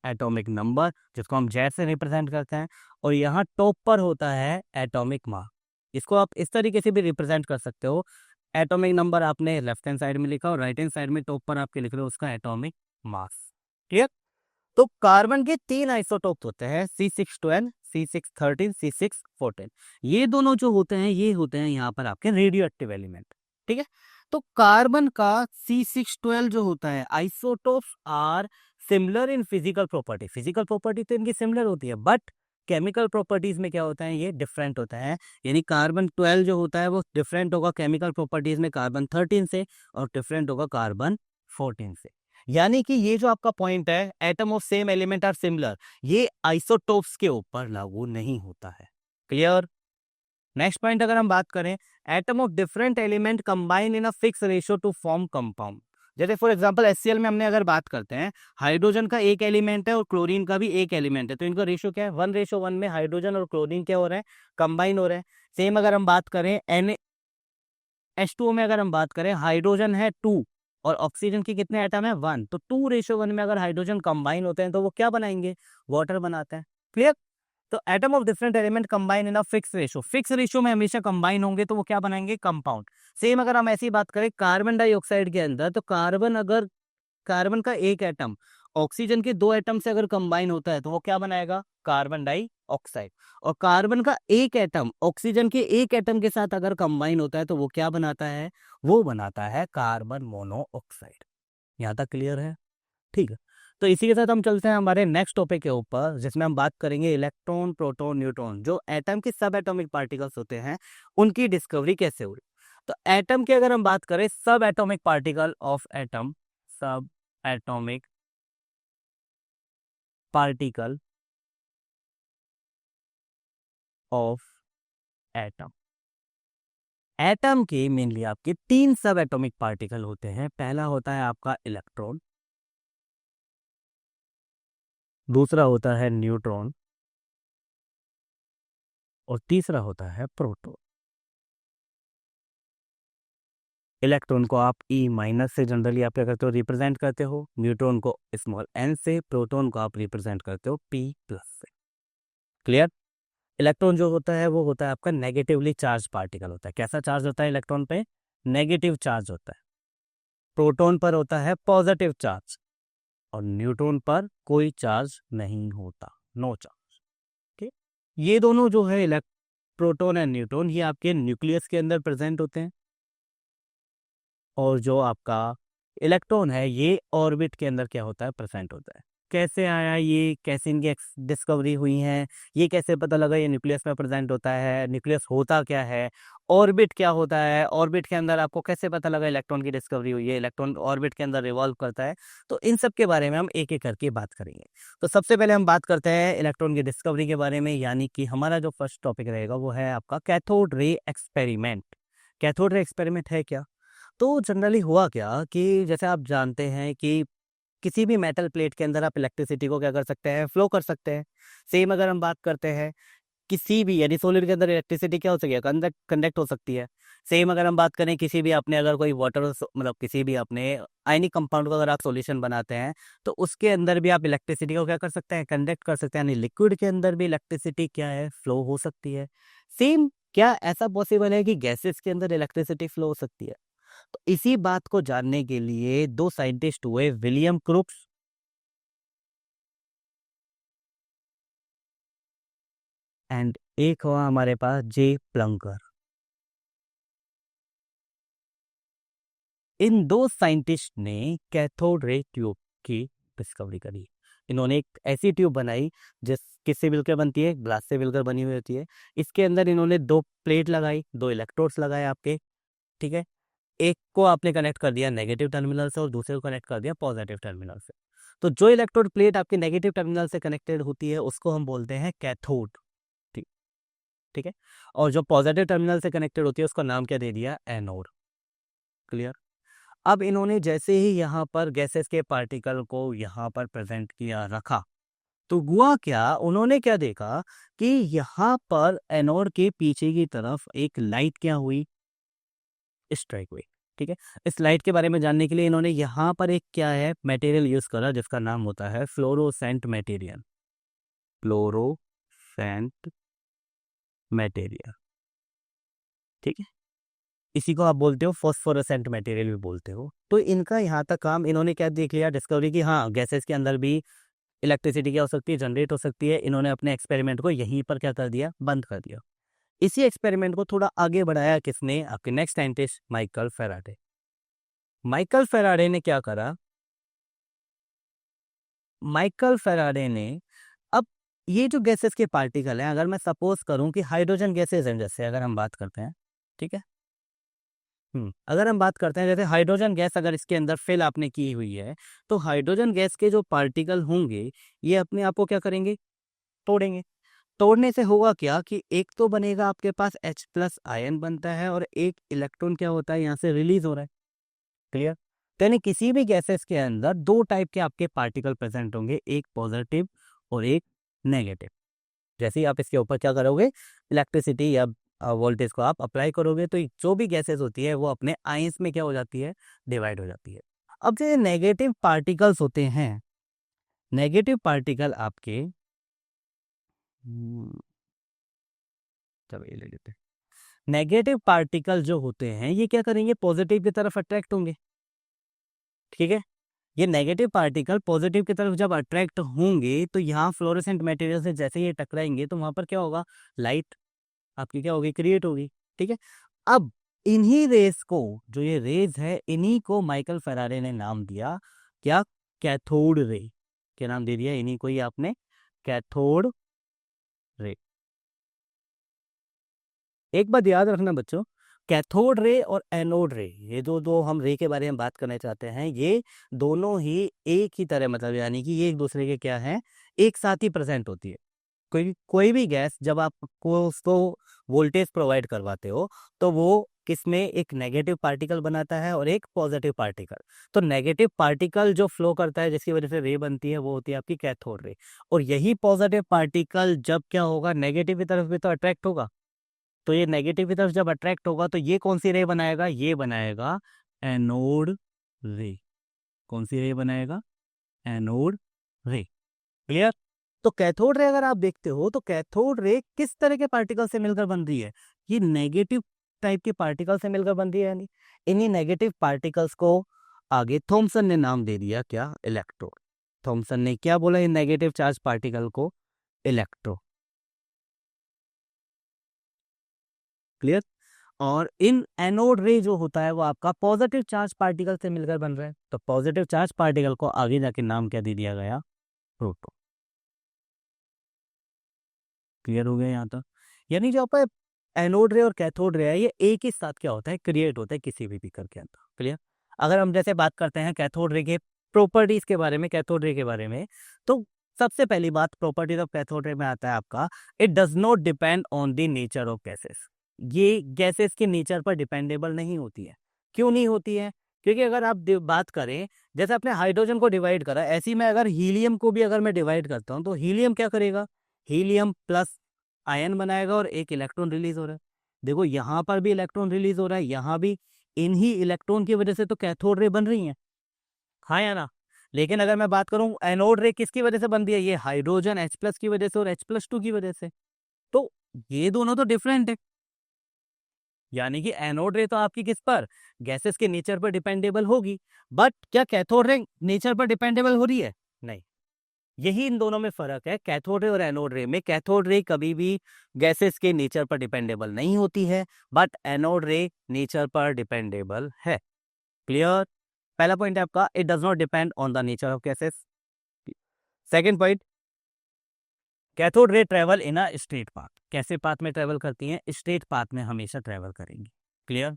[SPEAKER 1] एटॉमिक नंबर जिसको हम जेड से रिप्रेजेंट करते हैं, और यहाँ टॉप पर होता है एटॉमिक मास। इसको आप इस तरीके से भी रिप्रेजेंट कर सकते हो, एटॉमिक नंबर आपने लेफ्ट हैंड साइड में लिखा और राइट हैंड साइड में टॉप पर आपके लिख रहे हो उसका एटॉमिक मास। क्लियर? तो कार्बन के 3 आइसोटोप्स होते हैं, C612, C613, C614। ये दोनों जो होते हैं ये होते हैं यहाँ पर आपके रेडियो एक्टिव एलिमेंट। ठीक है, तो कार्बन का C612 जो होता है, isotopes are similar in physical property. Physical property तो इनकी सिमिलर होती है, बट केमिकल प्रॉपर्टीज में क्या होता है, ये डिफरेंट होता है। यानी कार्बन 12 जो होता है वो डिफरेंट होगा केमिकल प्रॉपर्टीज में कार्बन 13 से, और डिफरेंट होगा कार्बन 14 से। यानी कि ये जो आपका पॉइंट है, atom of same element are similar, ये आइसोटोप्स के ऊपर लागू नहीं होता है। क्लियर? नेक्स्ट पॉइंट अगर हम बात करें, atom of different element combine in a fix ratio two form compound. जैसे फॉर एग्जांपल HCl में हमने अगर बात करते हैं, हाइड्रोजन का एक एलिमेंट है और क्लोरीन का भी एक एलिमेंट है, तो इनका रेशियो क्या है, 1:1 में हाइड्रोजन और क्लोरीन क्या हो रहे हैं, कंबाइन हो रहे हैं। सेम अगर हम बात करें NH2O में, अगर हम बात करें, हाइड्रोजन है 2 और ऑक्सीजन की कितने एटम है, 1, तो 2:1 में अगर हाइड्रोजन कंबाइन होते हैं तो वो क्या बनाएंगे, वाटर बनाते हैं। क्लियर? तो atom of different element combine in a fix ratio, fix ratio में हमेशा कंबाइन होंगे तो वो क्या बनाएंगे, कंपाउंड। सेम अगर हम ऐसी बात करें कार्बन डाइऑक्साइड के अंदर, तो कार्बन का एक एटम ऑक्सीजन के दो एटम से अगर कंबाइन होता है तो वो क्या बनाएगा, कार्बन डाइऑक्साइड। और कार्बन का एक एटम ऑक्सीजन के एक एटम के साथ अगर कंबाइन होता है तो वो क्या बनाता है, वो बनाता है कार्बन मोनोऑक्साइड। यहां तक क्लियर है? ठीक है। तो इसी के साथ हम चलते हैं हमारे नेक्स्ट टॉपिक के ऊपर, जिसमें हम बात करेंगे इलेक्ट्रॉन, प्रोटॉन, न्यूट्रॉन, जो एटम के सब एटॉमिक पार्टिकल्स होते हैं उनकी डिस्कवरी कैसे हुई। तो एटम की अगर हम बात करें, सब एटॉमिक पार्टिकल ऑफ एटम, सब atomic particle of atom, atom के मेनली आपके तीन सब एटॉमिक पार्टिकल होते हैं। पहला होता है आपका इलेक्ट्रॉन, दूसरा होता है न्यूट्रॉन, और तीसरा होता है प्रोटॉन। इलेक्ट्रॉन को आप ई माइनस से जनरली आप क्या करते हो, रिप्रेजेंट करते हो, न्यूट्रॉन को स्मॉल एन से, प्रोटॉन को आप रिप्रेजेंट करते हो पी प्लस से। क्लियर? इलेक्ट्रॉन जो होता है वो होता है आपका नेगेटिवली चार्ज पार्टिकल होता है। कैसा चार्ज होता है इलेक्ट्रॉन पे, नेगेटिव चार्ज होता है। प्रोटॉन पर होता है पॉजिटिव चार्ज, और न्यूट्रॉन पर कोई चार्ज नहीं होता, नो चार्ज। ठीक, ये दोनों जो है प्रोटॉन एंड न्यूट्रॉन, ये आपके न्यूक्लियस के अंदर प्रेजेंट होते हैं, और जो आपका इलेक्ट्रॉन है ये ऑर्बिट के अंदर क्या होता है, प्रेजेंट होता है। कैसे आया ये, कैसे इनकी डिस्कवरी हुई है, ये कैसे पता लगा ये न्यूक्लियस में प्रेजेंट होता है, न्यूक्लियस होता क्या है, ऑर्बिट क्या होता है, ऑर्बिट के अंदर आपको कैसे पता लगा इलेक्ट्रॉन की डिस्कवरी हुई है, इलेक्ट्रॉन ऑर्बिट के अंदर रिवॉल्व करता है। तो इन सब के बारे में हम एक एक करके बात करेंगे। तो सबसे पहले हम बात करते हैं इलेक्ट्रॉन की डिस्कवरी के बारे में, यानी कि हमारा जो फर्स्ट टॉपिक रहेगा वो है आपका cathode ray experiment. Cathode ray experiment है क्या? तो जनरली हुआ क्या कि जैसे आप जानते हैं कि किसी भी मेटल प्लेट के अंदर आप इलेक्ट्रिसिटी को क्या कर सकते हैं, फ्लो कर सकते हैं। सेम अगर हम बात करते हैं किसी भी यानी सॉलिड के अंदर इलेक्ट्रिसिटी क्या हो सकती है, कंडक्ट हो सकती है। सेम अगर हम बात करें किसी भी आपने अगर कोई वाटर मतलब किसी भी अपने आयनिक कंपाउंड का अगर आप सॉल्यूशन बनाते हैं तो उसके अंदर भी आप इलेक्ट्रिसिटी को क्या कर सकते हैं, कंडक्ट कर सकते हैं। यानी लिक्विड के अंदर भी इलेक्ट्रिसिटी क्या है, फ्लो हो सकती है। सेम क्या ऐसा पॉसिबल है कि गैसेस के अंदर इलेक्ट्रिसिटी फ्लो हो सकती है? तो इसी बात को जानने के लिए दो साइंटिस्ट हुए, विलियम क्रुक्स एंड एक हुआ हमारे पास जे प्लंकर। इन दो साइंटिस्ट ने कैथोड रे ट्यूब की डिस्कवरी करी। इन्होंने एक ऐसी ट्यूब बनाई जिस किससे मिलकर बनती है, ग्लास से मिलकर बनी हुई होती है। इसके अंदर इन्होंने दो प्लेट लगाई, दो इलेक्ट्रोड्स लगाए आपके, ठीक है। एक को आपने कनेक्ट कर दिया नेगेटिव टर्मिनल से और दूसरे को कनेक्ट कर दिया पॉजिटिव टर्मिनल से। तो जो इलेक्ट्रोड प्लेट आपके नेगेटिव टर्मिनल से कनेक्टेड होती है उसको हम बोलते हैं कैथोड। ठीक, ठीक है। और जो पॉजिटिव टर्मिनल से कनेक्टेड होती है उसका नाम क्या दे दिया, एनोड। क्लियर? अब इन्होंने जैसे ही यहाँ पर गैसेस के पार्टिकल को यहाँ पर प्रेजेंट किया, रखा, तो हुआ क्या, उन्होंने क्या देखा कि यहाँ पर एनोड के पीछे की तरफ एक लाइट क्या हुई, स्ट्राइक हुई। ठीक है। इस लाइट के बारे में जानने के लिए इन्होंने यहाँ पर एक क्या है मटेरियल यूज करा जिसका नाम होता है फ्लोरोसेंट मटेरियल। फ्लोरोसेंट मटेरियल, ठीक है। इसी को आप बोलते हो फॉस्फोरेसेंट मटेरियल भी बोलते हो। तो इनका यहाँ तक काम, इन्होंने क्या देख लिया, डिस्कवरी की हाँ गैसेस के अंदर भी इलेक्ट्रिसिटी क्या हो सकती है, जनरेट हो सकती है। इन्होंने अपने एक्सपेरिमेंट को यहीं पर क्या कर दिया, बंद कर दिया। इसी एक्सपेरिमेंट को थोड़ा आगे बढ़ाया किसने, आपके next scientist Michael Faraday. Michael Faraday ने क्या करा, माइकल फेराडे ने अब ये जो गैसेस के पार्टिकल हैं, अगर मैं सपोज करूं कि हाइड्रोजन गैसेस हैं, जैसे अगर हम बात करते हैं, ठीक है, अगर हम बात करते हैं जैसे हाइड्रोजन गैस अगर इसके अंदर फिल आपने की हुई है, तो हाइड्रोजन गैस के जो पार्टिकल होंगे ये अपने आप को क्या करेंगे, तोड़ेंगे। तोड़ने से होगा क्या कि एक तो बनेगा आपके पास H प्लस आयन बनता है और एक इलेक्ट्रॉन क्या होता है यहाँ से रिलीज हो रहा है। क्लियर? तो यानी किसी भी गैसेस के अंदर दो टाइप के आपके पार्टिकल प्रेजेंट होंगे, एक पॉजिटिव और एक नेगेटिव। जैसे ही आप इसके ऊपर क्या करोगे, इलेक्ट्रिसिटी या वोल्टेज को आप अप्लाई करोगे, तो जो भी गैसेस होती है वो अपने आयंस में क्या हो जाती है, डिवाइड हो जाती है। अब जो नेगेटिव पार्टिकल्स होते हैं, नेगेटिव पार्टिकल आपके चलो ये ले लेते हैं। नेगेटिव पार्टिकल जो होते हैं ये क्या करेंगे, पॉजिटिव की तरफ अट्रैक्ट होंगे, ठीक है। ये नेगेटिव पार्टिकल पॉजिटिव की तरफ जब अट्रैक्ट होंगे तो यहाँ फ्लोरेसेंट मटेरियल से जैसे ये टकराएंगे तो वहां पर क्या होगा, लाइट आपकी क्या होगी, क्रिएट होगी, ठीक है। अब इन्हीं रेस को, जो ये रेज है, इन्हीं को माइकल फेराडे ने नाम दिया क्या, कैथोड रे। क्या नाम दे दिया इन्हीं को ही आपने, कैथोड रे। एक बात याद रखना बच्चों, कैथोड रे और एनोड रे, ये जो दो हम रे के बारे में बात करना चाहते हैं, ये दोनों ही एक ही तरह, मतलब यानी कि ये एक दूसरे के क्या है, एक साथ ही प्रेजेंट होती है। कोई भी गैस जब आपको उसको वोल्टेज प्रोवाइड करवाते हो तो वो किसमें एक नेगेटिव पार्टिकल बनाता है और एक पॉजिटिव पार्टिकल। तो नेगेटिव पार्टिकल जो फ्लो करता है जिसकी वजह से रे बनती है वो होती है आपकी कैथोड रे। और यही पॉजिटिव पार्टिकल जब क्या होगा, नेगेटिव की तरफ भी तो अट्रैक्ट होगा, तो ये नेगेटिव की तरफ जब अट्रैक्ट होगा तो ये कौन सी रे बनाएगा, ये बनाएगा एनोड रे। कौन सी रे बनाएगा, एनोड रे। क्लियर। तो कैथोड रे अगर आप देखते हो तो कैथोड रे किस तरह के पार्टिकल से मिलकर बन रही है, ये नेगेटिव टाइप के पार्टिकल से मिलकर बन रही है। यानी इन्हीं नेगेटिव पार्टिकल्स को आगे थॉमसन ने नाम दे दिया क्या, इलेक्ट्रो। थॉमसन ने क्या बोला, इन नेगेटिव चार्ज पार्टिकल को इलेक्ट्रो। क्लियर। और इन एनोड रे जो होता है वो आपका पॉजिटिव चार्ज पार्टिकल से मिलकर बन रहा है, तो पॉजिटिव चार्ज पार्टिकल को आगे जाके नाम क्या दे दिया गया, प्रोटॉन। क्लियर हो गया यहाँ तक। यानी जो आपका एनोड रे और कैथोड रे है ये एक ही साथ क्या होता है, क्रिएट होता है किसी भी बीकर के अंदर। क्लियर। अगर हम जैसे बात करते हैं कैथोड रे के प्रॉपर्टीज के बारे में, कैथोड रे के बारे में, तो सबसे पहली बात प्रॉपर्टीज ऑफ कैथोड रे में आता है आपका, it does not depend on the nature of gases. ये गैसेस के नेचर पर डिपेंडेबल नहीं होती है। क्यों नहीं होती है, क्योंकि अगर आप बात करें, जैसे आपने हाइड्रोजन को डिवाइड करा, ऐसी में अगर हीलियम को भी अगर मैं डिवाइड करता हूं तो हीलियम क्या करेगा, हीलियम प्लस आयन बनाएगा और एक इलेक्ट्रॉन रिलीज हो रहा है। देखो यहां पर भी इलेक्ट्रॉन रिलीज हो रहा है, यहां भी, इन्हीं इलेक्ट्रॉन की वजह से तो कैथोड रे बन रही है, हाँ या ना। लेकिन अगर मैं बात करूं एनोड रे किसकी वजह से बन रही है, ये हाइड्रोजन H+ की वजह से और H+2 की वजह से। तो ये दोनों तो डिफरेंट है। यानी कि एनोड रे तो आपकी किस पर, गैसेस के नेचर पर डिपेंडेबल होगी, बट क्या कैथोड रे नेचर पर डिपेंडेबल हो रही है, नहीं। यही इन दोनों में फर्क है, कैथोड रे और एनोड रे में। कैथोड रे कभी भी गैसेस के नेचर पर डिपेंडेबल नहीं होती है, बट एनोड रे नेचर पर डिपेंडेबल है। क्लियर। पहला पॉइंट है आपका, it does not depend on the nature of gases. Second point, cathode ray travel in a straight path. कैसे पाथ में ट्रेवल करती हैं, स्ट्रेट पाथ में हमेशा ट्रेवल करेंगी। Clear.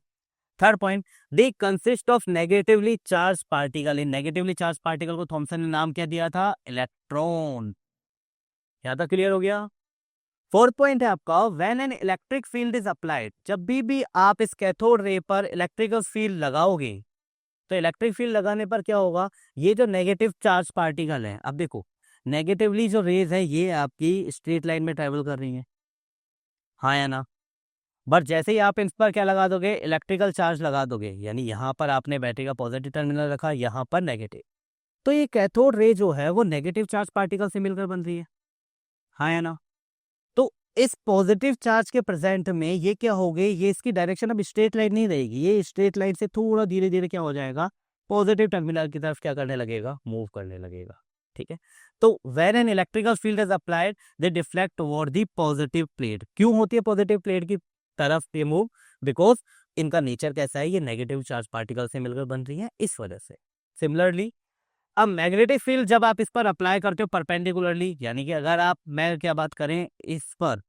[SPEAKER 1] Third point, they consist of negatively charge particle. In negatively charge particle को थॉमसन ने नाम क्या दिया था, इलेक्ट्रॉन। यहां तक क्लियर हो गया। फोर्थ पॉइंट है आपका, when an electric field is applied. जब भी आप इस कैथोड रे पर इलेक्ट्रिकल फील्ड लगाओगे तो इलेक्ट्रिक फील्ड लगाने पर क्या होगा, ये जो नेगेटिव चार्ज पार्टिकल है, अब देखो नेगेटिवली जो रेज है ये आपकी स्ट्रेट लाइन में ट्रेवल कर रही है, हाँ या ना। बट जैसे ही आप इन पर क्या लगा दोगे, इलेक्ट्रिकल चार्ज लगा दोगे, यानी यहाँ पर आपने बैटरी का पॉजिटिव टर्मिनल रखा, यहाँ पर नेगेटिव, तो ये कैथोड रे जो है वो नेगेटिव चार्ज पार्टिकल से मिलकर बन रही है, हाँ या ना। तो इस पॉजिटिव चार्ज के प्रेजेंट में ये क्या हो गई, ये इसकी डायरेक्शन अब स्ट्रेट लाइन नहीं रहेगी, ये स्ट्रेट लाइन से थोड़ा धीरे धीरे क्या हो जाएगा, पॉजिटिव टर्मिनल की तरफ क्या करने लगेगा, मूव करने लगेगा। ठीक है। तो when an electrical field is applied they deflect toward the positive plate. क्यों होती है पॉजिटिव प्लेट की तरफ ये मूव, बिकॉज इनका नेचर कैसा है, ये नेगेटिव चार्ज पार्टिकल से मिलकर बन रही है, इस वजह से। सिमिलरली अब मैग्नेटिक फील्ड जब आप इस पर अप्लाई करते हो परपेंडिकुलरली, यानी कि अगर आप, मैं क्या बात करें, इस पर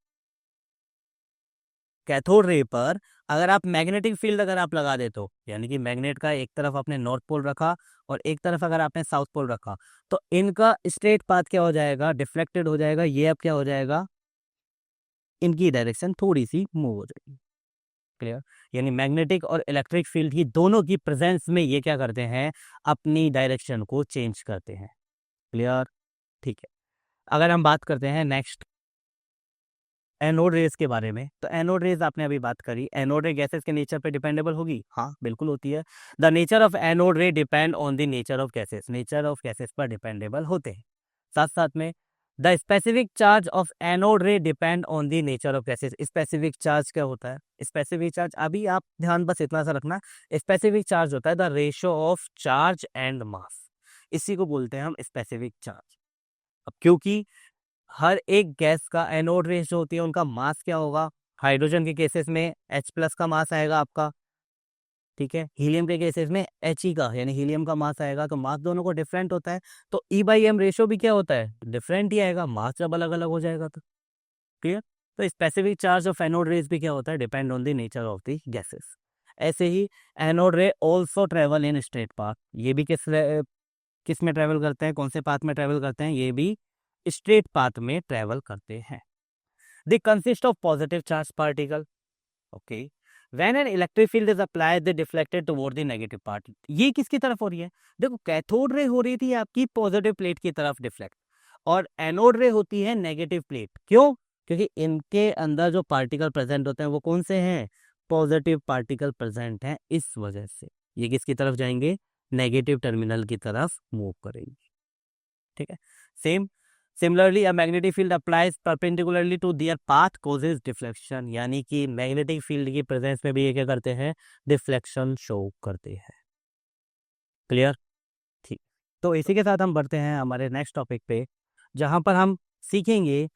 [SPEAKER 1] कैथोड रे पर अगर आप मैग्नेटिक फील्ड अगर आप लगा देते हो, यानी कि मैग्नेट का एक तरफ आपने नॉर्थ पोल रखा और एक तरफ अगर आपने साउथ पोल रखा, तो इनका स्ट्रेट पाथ क्या हो जाएगा, डिफ्लेक्टेड हो जाएगा, ये अब क्या हो जाएगा, इनकी डायरेक्शन थोड़ी सी मूव हो जाएगी। क्लियर। यानी मैग्नेटिक और इलेक्ट्रिक फील्ड ही दोनों की प्रेजेंस में ये क्या करते हैं, अपनी डायरेक्शन को चेंज करते हैं। क्लियर। ठीक है। अगर हम बात करते हैं नेक्स्ट एनोड रेज के बारे में, तो एनोड रेज आपने अभी बात करी, एनोड रे गैसेस के नेचर पे डिपेंडेबल होगी, हाँ बिल्कुल होती है। The nature of anode ray depend on the nature of gases. Nature of gases पर डिपेंडेबल होते हैं। साथ साथ में the specific charge of anode ray depend on the nature of gases. Specific charge क्या होता है? स्पेसिफिक चार्ज, अभी आप ध्यान बस इतना सा रखना, स्पेसिफिक चार्ज होता है the ratio of charge and mass, इसी को बोलते हैं हम स्पेसिफिक चार्ज। अब क्योंकि हर एक गैस का एनोड रेस जो होती है उनका मास क्या होगा, हाइड्रोजन के केसेस में H+ का मास आएगा आपका, ठीक है, हीलियम के केसेस में He का यानी हीलियम का मास आएगा, तो मास दोनों को डिफरेंट होता है, तो E/m रेशियो भी क्या होता है, डिफरेंट ही आएगा, मास जब अलग अलग हो जाएगा तो। क्लियर? तो specific charge of anode rays भी क्या होता है, depend on the nature of the gases. ऐसे ही एनोड रे also travel in straight path, ये भी किस में ट्रेवल करते हैं, कौन से पाथ में ट्रेवल करते हैं, ये भी स्ट्रेट पाथ में ट्रेवल करते हैं। They consist of positive charge particle, okay, when an electric field is applied they deflected toward the negative part. ये किसकी तरफ हो रही है, देखो कैथोड रे हो रही थी आपकी पॉजिटिव प्लेट की तरफ डिफ्लेक्ट, और एनोड रे होती है नेगेटिव प्लेट। क्यों? क्योंकि इनके अंदर जो पार्टिकल प्रेजेंट होते हैं वो कौन से हैं, पॉजिटिव पार्टिकल प्रेजेंट हैं, इस वजह से ये किसकी तरफ जाएंगे, नेगेटिव टर्मिनल की तरफ मूव करेंगे, ठीक है। Similarly a magnetic field applies perpendicularly to their path causes deflection, यानी कि मैग्नेटिक फील्ड की प्रेजेंस में भी ये क्या करते हैं, डिफ्लेक्शन शो करते हैं। क्लियर? ठीक, तो इसी के साथ हम बढ़ते हैं हमारे नेक्स्ट टॉपिक पे, जहां पर हम सीखेंगे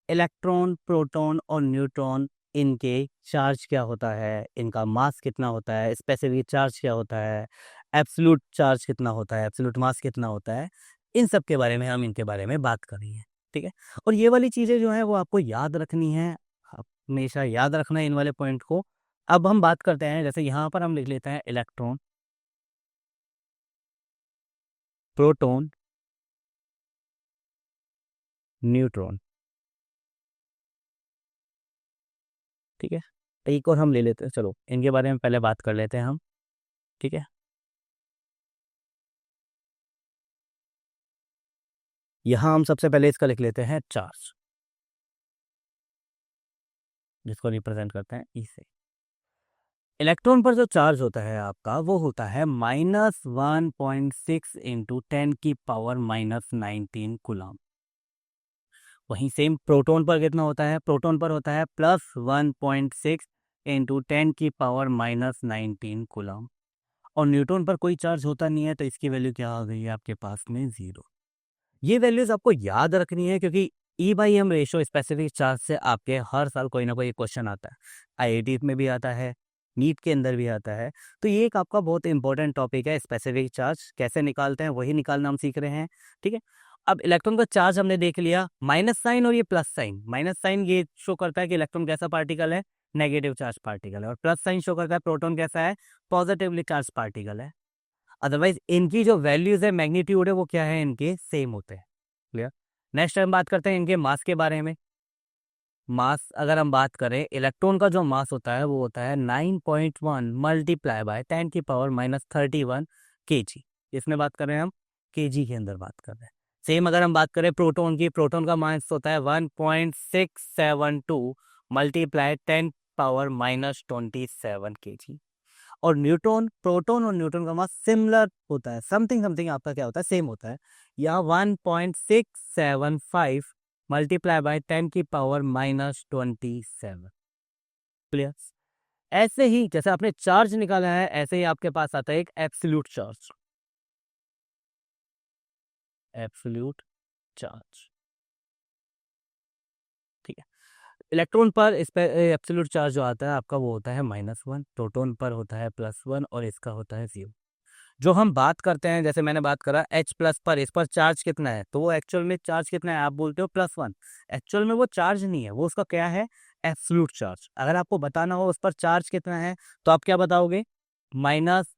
[SPEAKER 1] इलेक्ट्रॉन, प्रोटॉन और न्यूट्रॉन, इनके चार्ज क्या होता है, इनका मास कितना होता है, स्पेसिफिक चार्ज क्या होता है, एब्सोल्यूट चार्ज कितना होता है, एब्सोल्यूट मास कितना होता है, इन सब के बारे में हम इनके बारे में बात करेंगे, ठीक है। और ये वाली चीज़ें जो है वो आपको याद रखनी है, हमेशा याद रखना है इन वाले पॉइंट को। अब हम बात करते हैं, जैसे यहाँ पर हम लिख लेते हैं इलेक्ट्रॉन, प्रोटॉन, न्यूट्रॉन, ठीक है। एक और हम ले लेते हैं, चलो इनके बारे में पहले बात कर लेते हैं हम, ठीक है। यहाँ हम सबसे पहले इसका लिख लेते हैं चार्ज, जिसको रिप्रेजेंट करते हैं ई से। इलेक्ट्रॉन पर जो चार्ज होता है आपका वो होता है -1.6 इंटू 10⁻⁻19 कूलम। वहीं सेम प्रोटॉन पर कितना होता है, प्रोटॉन पर होता है +1.6 इंटू 10⁻⁻19 कूलम। और न्यूट्रॉन पर कोई चार्ज होता नहीं है, तो इसकी वैल्यू क्या आ गई है आपके पास में, 0। ये वैल्यूज आपको याद रखनी है, क्योंकि E/m रेशियो स्पेसिफिक चार्ज से आपके हर साल कोई ना कोई क्वेश्चन आता है, IIT में भी आता है, नीट के अंदर भी आता है, तो ये एक आपका बहुत इंपॉर्टेंट टॉपिक है। स्पेसिफिक चार्ज कैसे निकालते हैं वही निकालना हम सीख रहे हैं, ठीक है। अब इलेक्ट्रॉन का चार्ज हमने देख लिया, माइनस साइन और ये प्लस साइन, माइनस साइन ये शो करता है कि इलेक्ट्रॉन कैसा पार्टिकल है, नेगेटिव चार्ज पार्टिकल है, और प्लस साइन शो करता है प्रोटॉन कैसा है, पॉजिटिवली चार्ज पार्टिकल है। अदरवाइज इनकी जो वैल्यूज है, मैग्नीट्यूड है, वो क्या है, इनके सेम होते हैं। क्लियर? नेक्स्ट टाइम बात करते हैं इनके मास के बारे में। मास अगर हम बात करें, इलेक्ट्रॉन का जो मास होता है वो होता है 9.1 मल्टीप्लाई बाय 10⁻31 kg। इसमें बात कर रहे हैं हम kg के अंदर बात कर रहे हैं। सेम अगर हम बात करें प्रोटॉन की, प्रोटॉन का मास होता है 1.672 मल्टीप्लाई 10⁻⁻27 kg। और न्यूट्रॉन, प्रोटॉन और न्यूट्रॉन का मास सिमिलर होता है, समथिंग समथिंग आपका क्या होता है, सेम होता है। यहाँ 1.675 मल्टीप्लाई बाय 10⁻⁻27। क्लियर? ऐसे ही जैसे आपने चार्ज निकाला है, ऐसे ही आपके पास आता है एक एब्सोल्यूट चार्ज, एब्सोल्यूट चार्ज, ठीक है। इलेक्ट्रॉन पर इस पर एब्सोल्यूट चार्ज जो आता है आपका वो होता है -1, प्रोटॉन पर होता है +1 और इसका होता है 0। जो हम बात करते हैं, जैसे मैंने बात करा H+ पर, इस पर चार्ज कितना है, तो वो एक्चुअल में चार्ज कितना है, आप बोलते हो +1, एक्चुअल में वो चार्ज नहीं है, वो उसका क्या है, एब्सोल्यूट चार्ज। अगर आपको बताना हो उस पर चार्ज कितना है, तो आप क्या बताओगे, माइनस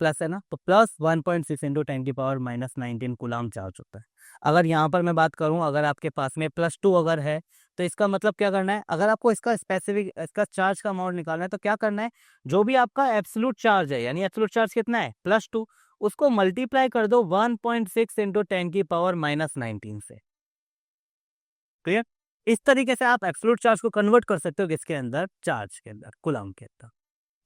[SPEAKER 1] प्लस है ना, तो +1.6 इंटू 10⁻⁻19 कूलम चार्ज होता है। अगर यहाँ पर मैं बात करूँ, अगर आपके पास में +2 अगर है, तो इसका मतलब क्या करना है, अगर आपको इसका स्पेसिफिक इसका चार्ज का अमाउंट निकालना है, तो क्या करना है, जो भी आपका एब्सोल्यूट चार्ज है, यानी एब्सोल्यूट चार्ज कितना है, +2, उसको मल्टीप्लाई कर दो 1.6 इंटू 10⁻⁻19 से। क्लियर? इस तरीके से आप एब्सोल्यूट चार्ज को कन्वर्ट कर सकते हो किसके अंदर, चार्ज के अंदर, कूलम के अंदर,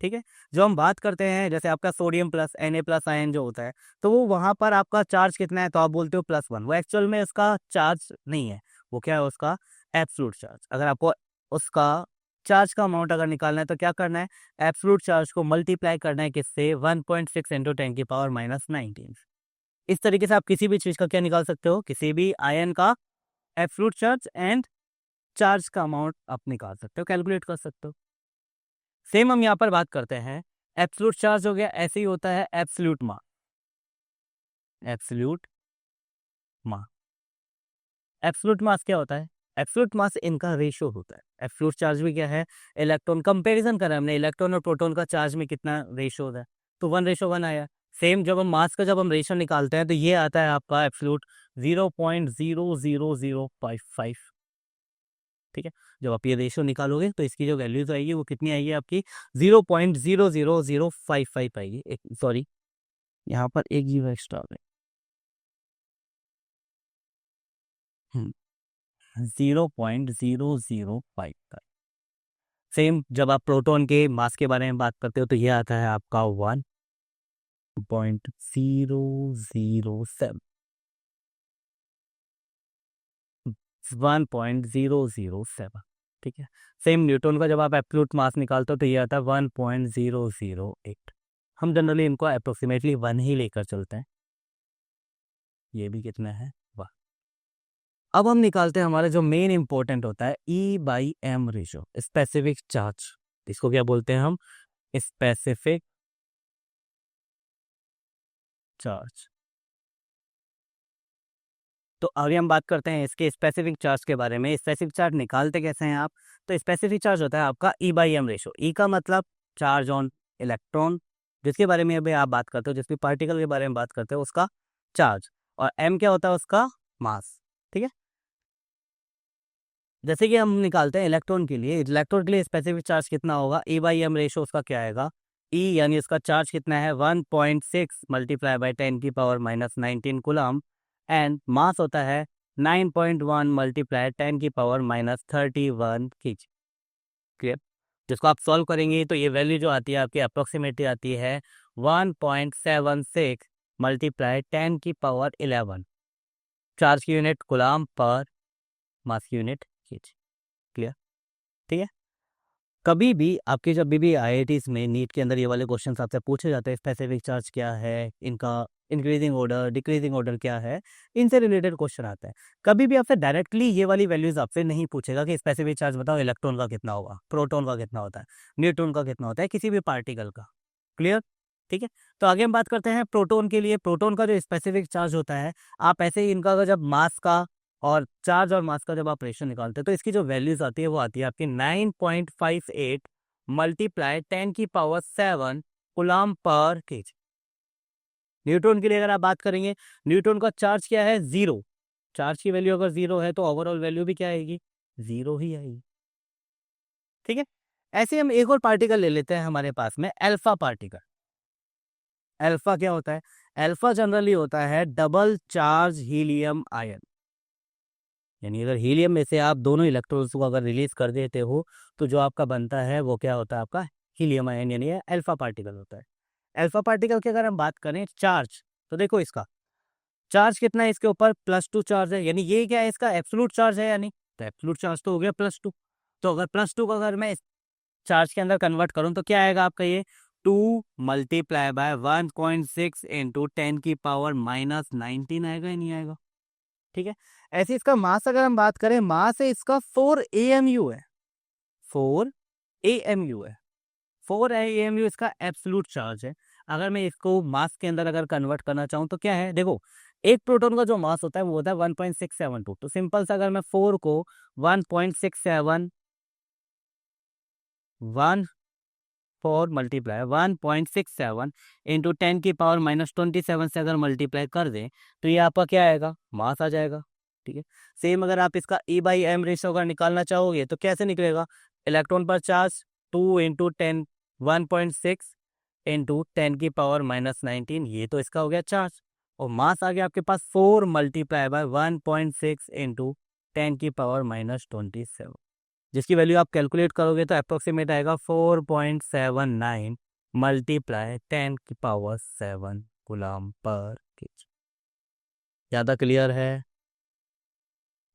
[SPEAKER 1] ठीक है। जो हम बात करते हैं जैसे आपका सोडियम प्लस Na+ आयन जो होता है, तो वो वहाँ पर आपका चार्ज कितना है, तो आप बोलते हो +1। वो एक्चुअल में उसका चार्ज नहीं है, वो क्या है, उसका एब्सोल्यूट चार्ज। अगर आपको उसका चार्ज का अमाउंट अगर निकालना है तो क्या करना है, एब्सोल्यूट चार्ज को मल्टीप्लाई करना है किससे, 1.6 इंटू 10⁻19। इस तरीके से आप किसी भी चीज का क्या निकाल सकते हो, किसी भी आयन का एब्सोल्यूट चार्ज एंड चार्ज का अमाउंट आप निकाल सकते हो, कैलकुलेट कर सकते हो। सेम हम यहाँ पर बात करते हैं, एब्सोल्यूट चार्ज हो गया, ऐसे ही होता है एब्सोल्यूट मास। एब्सोल्यूट मास, एब्सोल्यूट मास क्या होता है, एब्सोल्यूट मास इनका रेशियो होता है। एब्सोल्यूट चार्ज भी क्या है, इलेक्ट्रॉन, कंपैरिजन करा हमने इलेक्ट्रॉन और प्रोटॉन का चार्ज में कितना रेशियो होता है, तो 1:1 आया। सेम जब हम मास का जब हम रेशियो निकालते हैं तो ये आता है आपका एब्सोल्यूट 0.00055। ठीक है। जब आप ये रेशियो निकालोगे तो इसकी जो वैल्यूज आएगी वो कितनी आएगी आपकी, 0.00055 आएगी। एक सॉरी, यहाँ पर एक जीरो एक्स्ट्रा आ गया, 0.005। सेम जब आप प्रोटॉन के मास के बारे में बात करते हो तो ये आता है आपका 1.007, 1.007। ठीक है। सेम न्यूटन का जब आप एब्सोल्यूट मास निकालते हो तो ये आता है 1.008। हम जनरली इनको अप्रोक्सीमेटली 1 ही लेकर चलते हैं। ये भी कितना है, 1। अब हम निकालते हैं हमारा जो मेन इंपॉर्टेंट होता है E/m रेशियो, स्पेसिफिक चार्ज। इसको क्या बोलते हैं हम, स्पेसिफिक चार्ज। तो आगे हम बात करते हैं इसके स्पेसिफिक चार्ज के बारे में। स्पेसिफिक चार्ज निकालते कैसे हैं आप, तो स्पेसिफिक चार्ज होता है आपका E/m रेशियो। ई का मतलब चार्ज ऑन इलेक्ट्रॉन, जिसके बारे में अभी आप बात करते हो, जिस भी पार्टिकल के बारे में बात करते हो उसका चार्ज, और m क्या होता है, उसका मास। ठीक है। जैसे कि हम निकालते हैं इलेक्ट्रॉन के लिए, इलेक्ट्रॉन के लिए स्पेसिफिक चार्ज कितना होगा, E/m रेशियो उसका क्या आएगा, E यानी इसका चार्ज कितना है, 1.6 multiply by 10⁻⁻19 coulomb, and mass होता है 9.1 मल्टीप्लाई 10⁻31 kg। क्लियर। जिसको आप सॉल्व करेंगे तो ये वैल्यू जो आती है आपकी अप्रोक्सीमेटली आती है 1.76 मल्टीप्लाई 10⁻11। चार्ज की यूनिट कूलम पर, मास की यूनिट kg। क्लियर। ठीक है। कभी भी आपके जब भी आईआईटीज में नीट के अंदर ये वाले क्वेश्चंस आपसे पूछे जाते हैं, स्पेसिफिक चार्ज क्या है, इनका इंक्रीजिंग ऑर्डर डिक्रीजिंग ऑर्डर क्या है, इनसे रिलेटेड क्वेश्चन आता है। कभी भी आपसे डायरेक्टली ये वाली वैल्यूज आपसे नहीं पूछेगा कि स्पेसिफिक चार्ज बताओ इलेक्ट्रॉन का कितना होगा, प्रोटॉन का कितना होता है, न्यूट्रॉन का कितना होता है, किसी भी पार्टिकल का। क्लियर। ठीक है। तो आगे हम बात करते हैं प्रोटॉन के लिए। प्रोटॉन का जो स्पेसिफिक चार्ज होता है, आप ऐसे ही इनका जब मास का और चार्ज और मास का जब आप रेशियो निकालते हैं तो इसकी जो वैल्यूज आती है वो आती है आपकी 9.58 multiply 10⁻7 coulomb per KG. Neutron के लिए अगर आप बात करेंगे, न्यूट्रॉन का चार्ज क्या है, 0। चार्ज की वैल्यू अगर 0 है तो ओवरऑल वैल्यू भी क्या आएगी, 0 ही आएगी। ठीक है। ऐसे हम एक और पार्टिकल ले लेते हैं हमारे पास में, अल्फा पार्टिकल। अल्फा क्या होता है, अल्फा जनरली होता है डबल चार्ज हीलियम आयन। यानी अगर हीलियम में से आप दोनों इलेक्ट्रॉन्स को अगर रिलीज कर देते हो तो जो आपका बनता है वो क्या होता है, आपका हीलियम आयन, यानी अल्फा पार्टिकल होता है। अल्फा पार्टिकल की अगर हम बात करें चार्ज, तो देखो इसका चार्ज कितना है, इसके ऊपर +2 चार्ज है, यानी ये क्या है, इसका एब्सोल्यूट चार्ज है, यानी तो एब्सोल्यूट चार्ज तो हो गया +2। तो अगर +2 को अगर मैं इस चार्ज के अंदर कन्वर्ट करूं तो क्या आएगा आपका, ये 2 मल्टीप्लाई बाय 1.6 इंटू 10⁻19 आएगा, ही नहीं आएगा। ठीक है। ऐसे इसका मास अगर हम बात करें, मास है इसका 4 AMU है, 4 AMU है, 4 AMU इसका एब्सोल्यूट चार्ज है। अगर मैं इसको मास के अंदर अगर कन्वर्ट करना चाहूँ तो क्या है, देखो एक प्रोटॉन का जो मास होता है वो होता है 1.672। तो सिंपल सा अगर मैं 4 को 1.67 1 4 मल्टीप्लाई 1.67 इंटू 10⁻⁻27 से अगर मल्टीप्लाई कर दें तो ये आपका क्या आएगा, मास आ जाएगा। ठीक है। सेम अगर आप इसका E/m रेशियो अगर निकालना चाहोगे तो कैसे निकलेगा, इलेक्ट्रॉन पर चार्ज 2 इंटू 10 1.6 इंटू 10⁻⁻19, ये तो इसका हो गया चार्ज, और मास आ गया आपके पास 4 मल्टीप्लाई बाय 1.6 इंटू 10⁻⁻27। जिसकी वैल्यू आप कैलकुलेट करोगे तो अप्रोक्सीमेट आएगा 4.79 मल्टीप्लाई 10⁻7 कूलम पर केजी। ज़्यादा क्लियर है?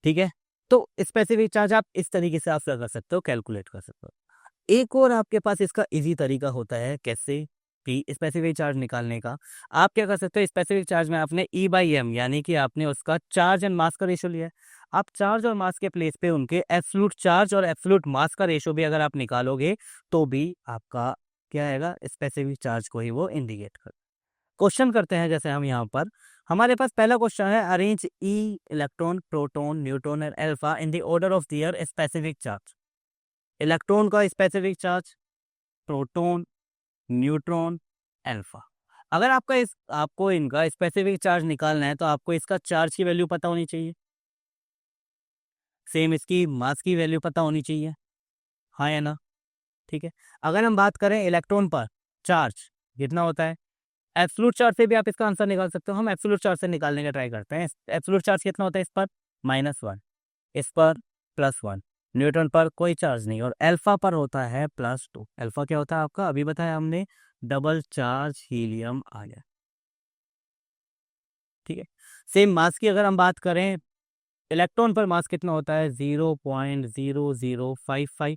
[SPEAKER 1] ठीक है, तो स्पेसिफिक चार्ज आप इस तरीके से आप क्या कर सकते हो, कैलकुलेट कर सकते हो। एक और आपके पास इसका इजी तरीका होता है, कैसे कि स्पेसिफिक चार्ज निकालने का। आप क्या कर सकते हो, स्पेसिफिक चार्ज में आपने E/m यानी कि आपने उसका चार्ज एंड मास का रेशो लिया है। आप चार्ज और मास के प्लेस पे उनके एब्सोल्यूट चार्ज और एब्सोल्यूट मास का रेशो भी अगर आप निकालोगे तो भी आपका क्या आएगा, स्पेसिफिक चार्ज को ही वो इंडिकेट कर। क्वेश्चन करते हैं, जैसे हम यहाँ पर हमारे पास पहला क्वेश्चन है, arrange e electron, proton, neutron and alpha in the order of their specific charge. Electron का specific charge, proton, neutron, alpha. अगर आपको इनका स्पेसिफिक चार्ज निकालना है तो आपको इसका चार्ज की वैल्यू पता होनी चाहिए, सेम इसकी मास की वैल्यू पता होनी चाहिए, हाँ या ना? ठीक है, अगर हम बात करें इलेक्ट्रॉन पर चार्ज कितना होता है, एब्सोल्यूट चार्ज से भी आप इसका आंसर निकाल सकते हो। हम एब्सोल्यूट चार्ज से निकालने का ट्राई करते हैं। एब्सोल्यूट चार्ज कितना होता है इस पर, -1, इस पर +1। न्यूट्रॉन पर कोई चार्ज नहीं, और अल्फा पर होता है +2। अल्फा क्या होता है आपका, अभी बताया हमने, डबल चार्ज हीलियम आयन। ठीक है, सेम मास की अगर हम बात करें, इलेक्ट्रॉन पर मास कितना होता है, 0.0055।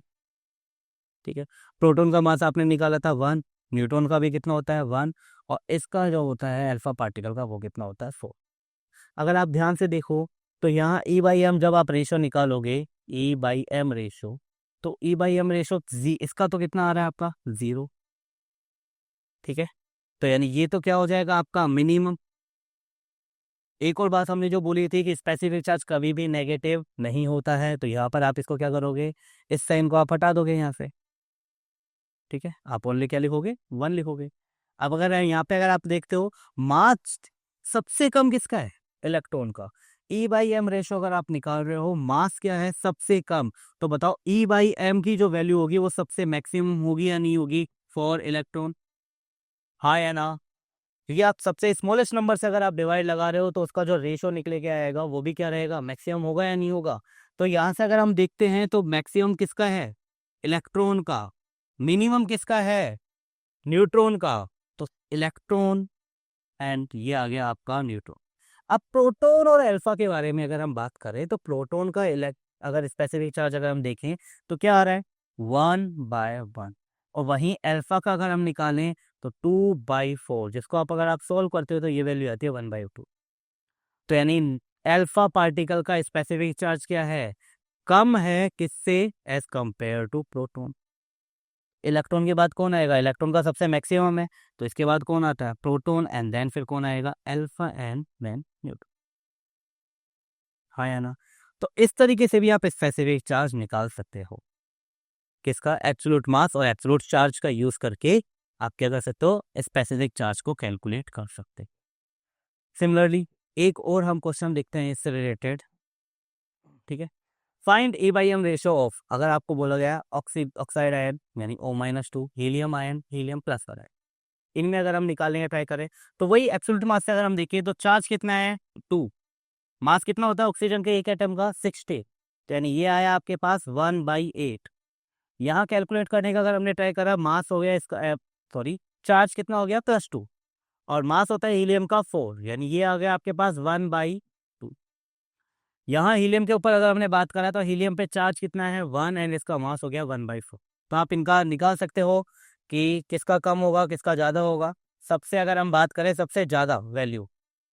[SPEAKER 1] ठीक है, प्रोटॉन का मास आपने निकाला था 1, न्यूट्रॉन का भी कितना होता है 1, और इसका जो होता है अल्फा पार्टिकल का वो कितना होता है 4। अगर आप ध्यान से देखो तो यहाँ E/m जब आप रेशो निकालोगे, E/m रेशो, तो E/m रेशो इसका तो कितना आ रहा है आपका 0। ठीक है, तो यानी ये तो क्या हो जाएगा आपका मिनिमम। एक और बात हमने जो बोली थी कि स्पेसिफिक चार्ज कभी भी नेगेटिव नहीं होता है, तो यहाँ पर आप इसको क्या करोगे, इस साइन को आप हटा दोगे यहाँ से। ठीक है, आप ओनली क्या लिखोगे, 1 लिखोगे। अब अगर यहाँ पे अगर आप देखते हो, मास सबसे कम किसका है, इलेक्ट्रॉन का। E/m रेशो अगर आप निकाल रहे हो, मास क्या है सबसे कम, तो बताओ E/m की जो वैल्यू होगी वो सबसे मैक्सिमम होगी या नहीं होगी फॉर इलेक्ट्रॉन, हाँ या ना? क्योंकि आप सबसे स्मॉलेस्ट नंबर से अगर आप डिवाइड लगा रहे हो तो उसका जो रेशो निकले के आएगा वो भी क्या रहेगा, मैक्सिमम होगा या नहीं होगा? तो यहाँ से अगर हम देखते हैं तो मैक्सिमम किसका है, इलेक्ट्रॉन का। मिनिमम किसका है, न्यूट्रॉन का। तो इलेक्ट्रॉन एंड ये आ गया आपका न्यूट्रॉन। अब प्रोटॉन और अल्फा के बारे में अगर हम बात करें तो प्रोटॉन का अगर स्पेसिफिक चार्ज अगर हम देखें तो क्या आ रहा है, 1/1, और वहीं अल्फा का अगर हम निकालें तो 2/4, जिसको आप अगर आप सोल्व करते हो तो ये वैल्यू आती है 1/2। तो यानी अल्फा पार्टिकल का स्पेसिफिक चार्ज क्या है, कम है किससे, as compare to proton. Electron के बाद कौन आएगा, इलेक्ट्रॉन का सबसे मैक्सिमम है, तो इसके बाद कौन आता है, प्रोटॉन, एंड देन फिर कौन आएगा, अल्फा, एंड देन न्यूट्रॉन, हाँ या ना? तो इस तरीके से भी आप स्पेसिफिक चार्ज निकाल सकते हो, किसका, एब्सोल्यूट मास और एब्सोल्यूट चार्ज का यूज करके आप क्या कर सकते हो, स्पेसिफिक चार्ज को कैलकुलेट कर सकते। सिमिलरली एक और हम क्वेश्चन देखते हैं इससे रिलेटेड। ठीक है, फाइंड E/m रेशियो ऑफ, अगर आपको बोला गया ऑक्साइड आयन यानी O-2, helium ion, helium plus वाला, इनमें अगर हम निकालने का ट्राई करें तो वही एब्सोल्यूट मास से अगर हम देखें तो चार्ज कितना है 2, मास कितना होता है ऑक्सीजन के एक एटम का 60, तो यानी ये आया आपके पास 1/8। यहाँ कैलकुलेट करने का अगर हमने ट्राई करा, मास हो गया इसका, सॉरी, चार्ज कितना हो गया +2, और मास होता है हीलियम का 4, यानी ये आ गया आपके पास 1/2। यहाँ हीलियम के ऊपर अगर हमने बात करा तो हीलियम पे चार्ज कितना है 1, एंड इसका मास हो गया 1/4। तो आप इनका निकाल सकते हो कि किसका कम होगा किसका ज़्यादा होगा। सबसे अगर हम बात करें सबसे ज़्यादा वैल्यू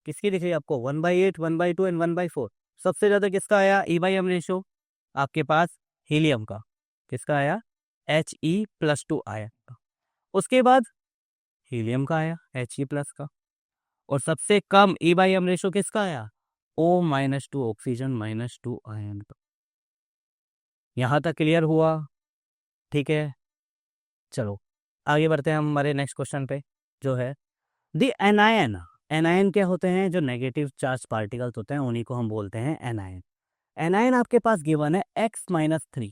[SPEAKER 1] किसकी दिख रही है आपको, 1/8, 1/2 एंड 1/4। सबसे ज़्यादा किसका आया, E/m रेशो आपके पास हीलियम का, किसका आया, He+2 आया। उसके बाद हीलियम का आया He+ का, और सबसे कम E/m रेशो किसका आया, O-2, ऑक्सीजन -2 आयन का। यहाँ तक क्लियर हुआ? ठीक है, चलो आगे बढ़ते हैं हम हमारे नेक्स्ट क्वेश्चन पे, जो है द एनायन। एनायन क्या होते हैं, जो नेगेटिव चार्ज पार्टिकल्स होते हैं उन्हीं को हम बोलते हैं एनायन। एनायन आपके पास गिवन है X-3,